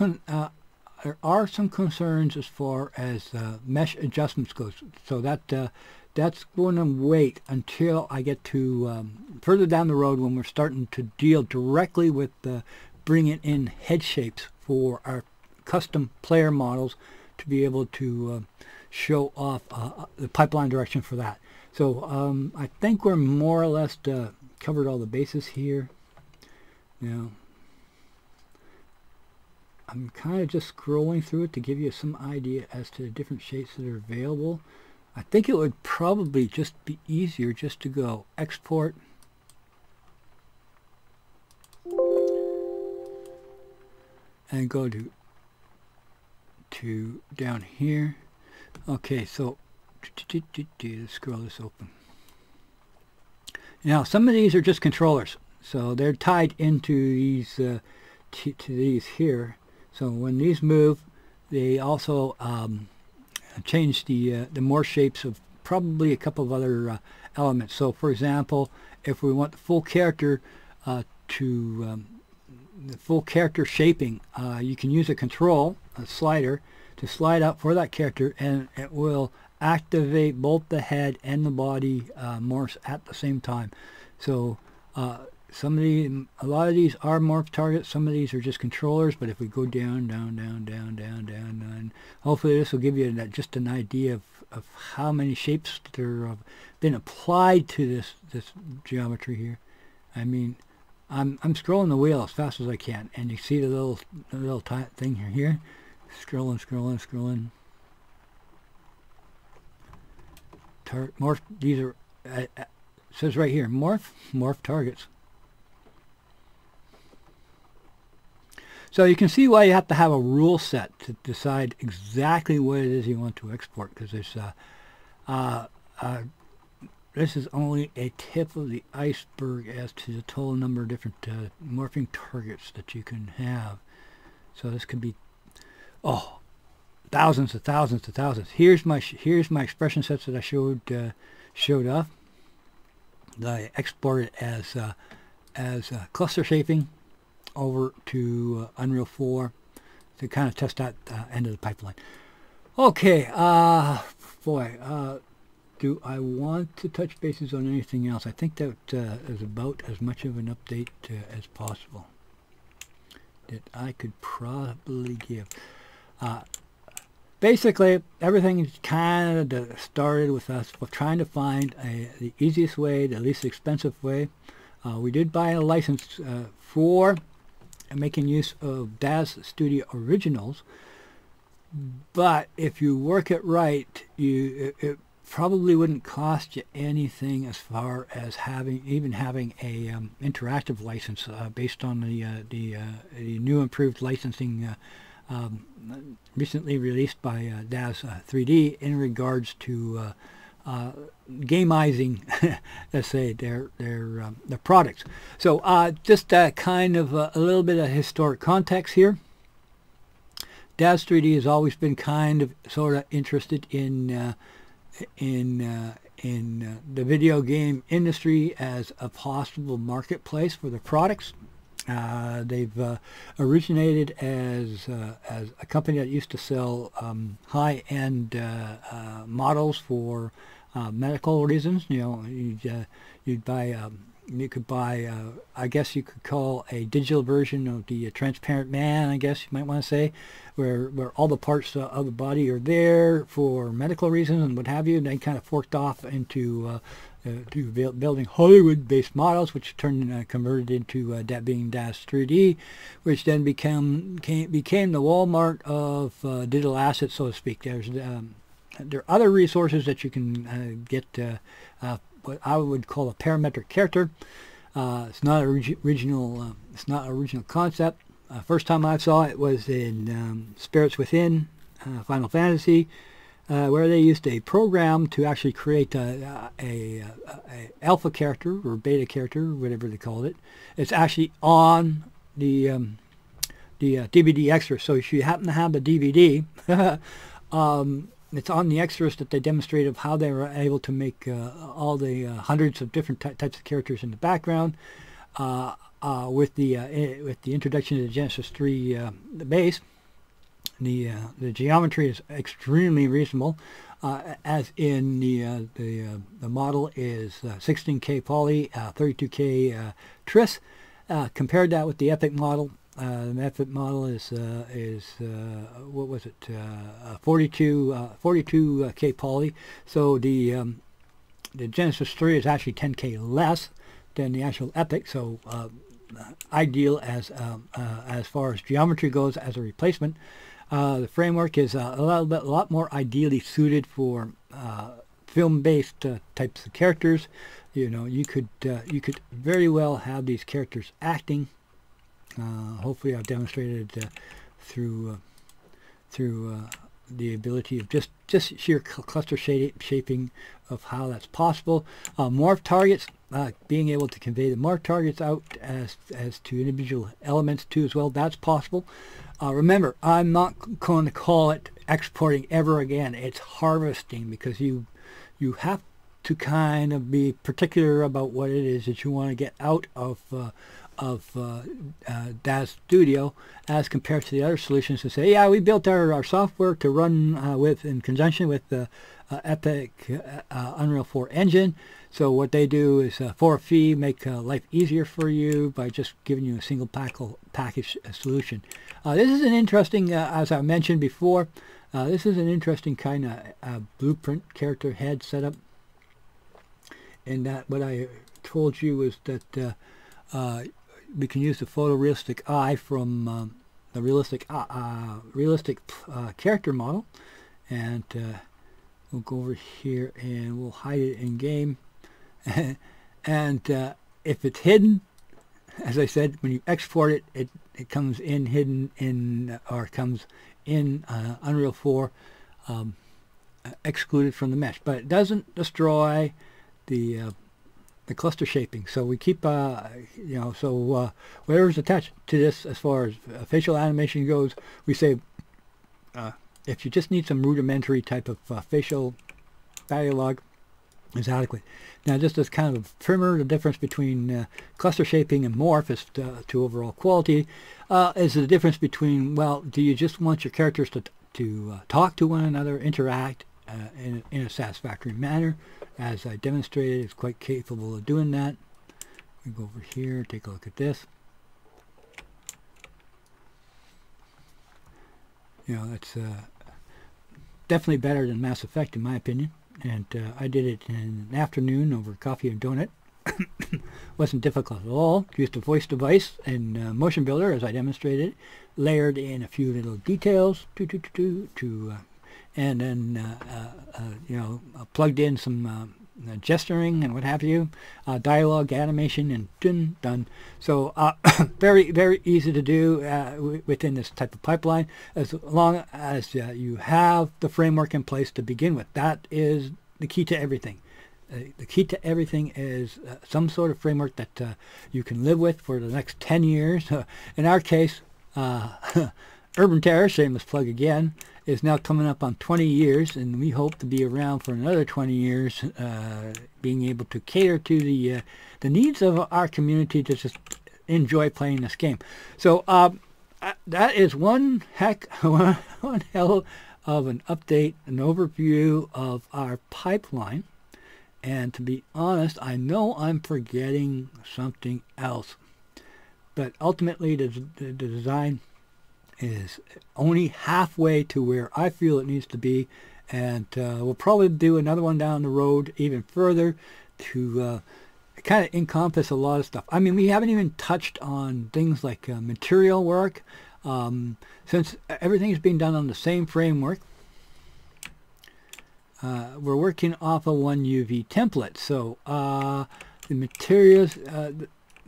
concerns as far as mesh adjustments goes. So that's going to wait until I get to further down the road when we're starting to deal directly with bringing in head shapes for our custom player models to be able to show off the pipeline direction for that. So I think we're more or less covered all the bases here. Now I'm kind of just scrolling through it to give you some idea as to the different shapes that are available. I think it would probably just be easier just to go export and go to down here. Okay, so let's scroll this open. Now some of these are just controllers, so they're tied into these to these here. So when these move, they also change the more shapes of probably a couple of other elements. So for example, if we want the full character the full character shaping, you can use a slider, to slide up for that character, and it will activate both the head and the body morphs at the same time. So a lot of these are morph targets, some of these are just controllers, but if we go down, and hopefully this will give you just an idea of how many shapes that have been applied to this geometry here. I mean, I'm scrolling the wheel as fast as I can, and you see the little thing here. Scrolling. Morph. These are it says right here, morph targets. So you can see why you have to have a rule set to decide exactly what it is you want to export, because there's this is only a tip of the iceberg as to the total number of different morphing targets that you can have. So this could be thousands of thousands. Here's my expression sets that I showed off. I export it as cluster shaping over to Unreal 4 to kind of test that end of the pipeline. Okay, do I want to touch bases on anything else? I think that is about as much of an update as possible that I could probably give. Basically, everything kind of started with us trying to find the easiest way, the least expensive way. We did buy a license for making use of DAZ Studio Originals, but if you work it right, it probably wouldn't cost you anything as far as having a interactive license based on the new improved licensing recently released by DAZ 3D in regards to gamizing, let's say, their products. So just kind of a little bit of historic context here. DAZ 3D has always been kind of sort of interested in the video game industry as a possible marketplace for their products. They've originated as a company that used to sell high-end models for medical reasons. You know, you could buy I guess you could call a digital version of the Transparent Man, I guess you might want to say, where all the parts of the body are there for medical reasons and what have you, and they kind of forked off into building Hollywood-based models, which converted into that being DAZ 3D, which then became the Walmart of digital assets, so to speak. There are other resources that you can get what I would call a parametric character. It's not original. It's not an original concept. First time I saw it was in Spirits Within, Final Fantasy, where they used a program to actually create a alpha character or beta character, whatever they called it. It's actually on the DVD extra. So if you happen to have the DVD, it's on the extras that they demonstrate of how they were able to make all the hundreds of different types of characters in the background. with the introduction of the Genesis 3 the base, the geometry is extremely reasonable. As in the model is 16K poly, 32K tris. Compared that with the Epic model. The Epic model is what was it? 42K poly. So the Genesis 3 is actually 10K less than the actual Epic. So ideal as far as geometry goes as a replacement. The framework is a lot more ideally suited for film-based types of characters. You know, you could very well have these characters acting. Hopefully, I've demonstrated through the ability of just sheer cluster shaping of how that's possible. Morph targets, being able to convey the morph targets out as to individual elements too as well. That's possible. Remember, I'm not going to call it exporting ever again. It's harvesting, because you have to kind of be particular about what it is that you want to get out of DAZ Studio as compared to the other solutions to say, yeah, we built our software to run in conjunction with the Epic Unreal 4 engine. So what they do is, for a fee, make life easier for you by just giving you a single package solution. This is an interesting, as I mentioned before, this is an interesting kind of blueprint character head setup. And that what I told you was that we can use the photorealistic eye from the realistic character model, and we'll go over here and we'll hide it in game. And if it's hidden, as I said, when you export it, it comes in hidden in, or comes in Unreal 4 excluded from the mesh, but it doesn't destroy the cluster shaping. So we keep, so whatever's attached to this as far as facial animation goes, we say if you just need some rudimentary type of facial dialogue, is adequate. Now, just as kind of a primer, the difference between cluster shaping and morph as to overall quality is the difference between, well, do you just want your characters to talk to one another, interact in a satisfactory manner? As I demonstrated, it's quite capable of doing that. We go over here, take a look at this. You know, that's definitely better than Mass Effect, in my opinion. And I did it in an afternoon over coffee and donut. Wasn't difficult at all. Used a voice device in Motionbuilder, as I demonstrated. Layered in a few little details and then plugged in some gesturing and what have you, dialogue, animation, and done. So very, very easy to do within this type of pipeline, as long as you have the framework in place to begin with. That is the key to everything. The key to everything is some sort of framework that you can live with for the next 10 years. In our case, Urban Terror, shameless plug again, is now coming up on 20 years, and we hope to be around for another 20 years, being able to cater to the needs of our community to just enjoy playing this game. So that is one hell of an update, an overview of our pipeline. And to be honest, I know I'm forgetting something else, but ultimately the design is only halfway to where I feel it needs to be, and we'll probably do another one down the road even further to kind of encompass a lot of stuff. I mean, we haven't even touched on things like material work, since everything is being done on the same framework. We're working off of one UV template, so the materials,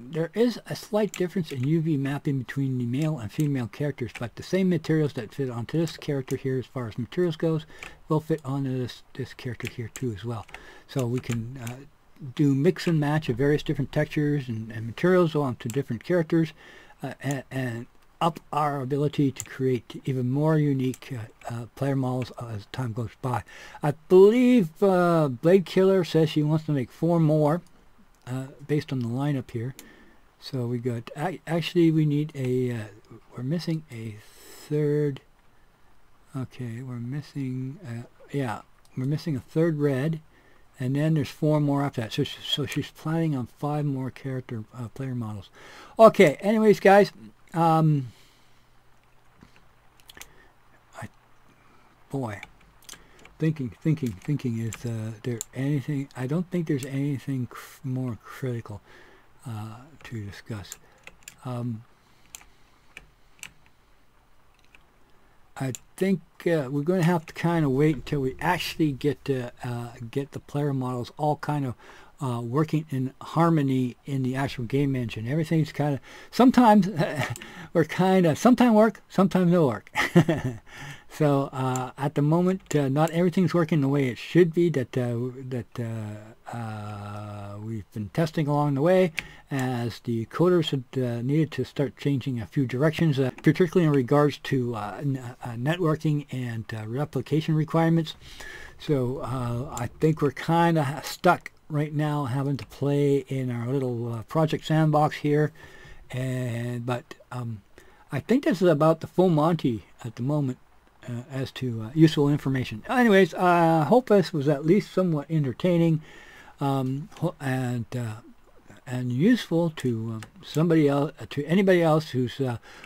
there is a slight difference in UV mapping between the male and female characters, but the same materials that fit onto this character here as far as materials goes will fit onto this character here too as well. So we can do mix and match of various different textures and materials onto different characters, and up our ability to create even more unique player models as time goes by. I believe Blade Killer says she wants to make 4 more based on the lineup here. So we got, actually we need a, we're missing a third, okay, we're missing, yeah, we're missing a third red, and then there's 4 more after that. So she's planning on 5 more character player models. Okay, anyways, guys, boy, thinking, is there anything, I don't think there's anything more critical to discuss. I think we're going to have to kind of wait until we actually get the player models all kind of working in harmony in the actual game engine. Everything's kind of, sometimes we're kind of, sometimes work, sometimes no work. So at the moment, not everything's working the way it should be. That we've been testing along the way, as the coders had needed to start changing a few directions, particularly in regards to networking and replication requirements. So I think we're kind of stuck right now, having to play in our little project sandbox here. But I think this is about the full Monty at the moment. As to useful information. Anyways, I hope this was at least somewhat entertaining and useful to somebody else, to anybody else who's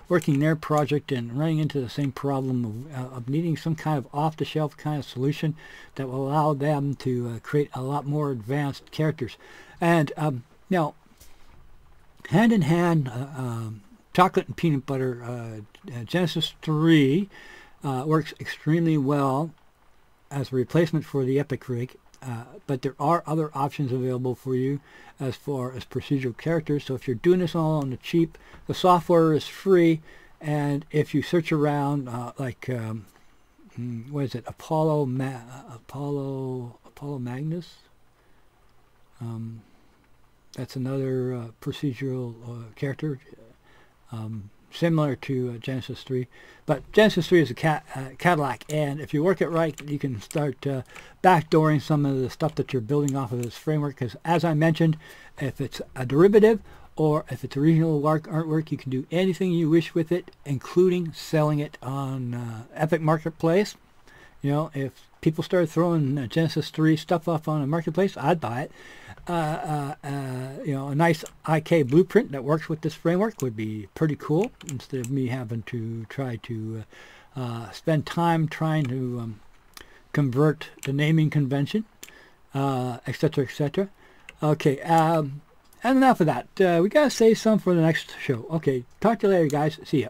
working their project and running into the same problem of needing some kind of off-the-shelf kind of solution that will allow them to create a lot more advanced characters. And now, hand in hand, chocolate and peanut butter, Genesis 3 works extremely well as a replacement for the Epic rig, but there are other options available for you as far as procedural characters. So if you're doing this all on the cheap, the software is free, and if you search around, like what is it, Apollo Magnus? That's another procedural character. Similar to Genesis 3, but Genesis 3 is a Cadillac, and if you work it right, you can start backdooring some of the stuff that you're building off of this framework, because as I mentioned, if it's a derivative or if it's original artwork, you can do anything you wish with it, including selling it on Epic Marketplace. You know, if people started throwing Genesis 3 stuff up on a marketplace, I'd buy it. You know, a nice IK blueprint that works with this framework would be pretty cool, instead of me having to try to spend time trying to convert the naming convention, etc., etc. Okay, and enough of that. We gotta save some for the next show. Okay, talk to you later, guys. See ya.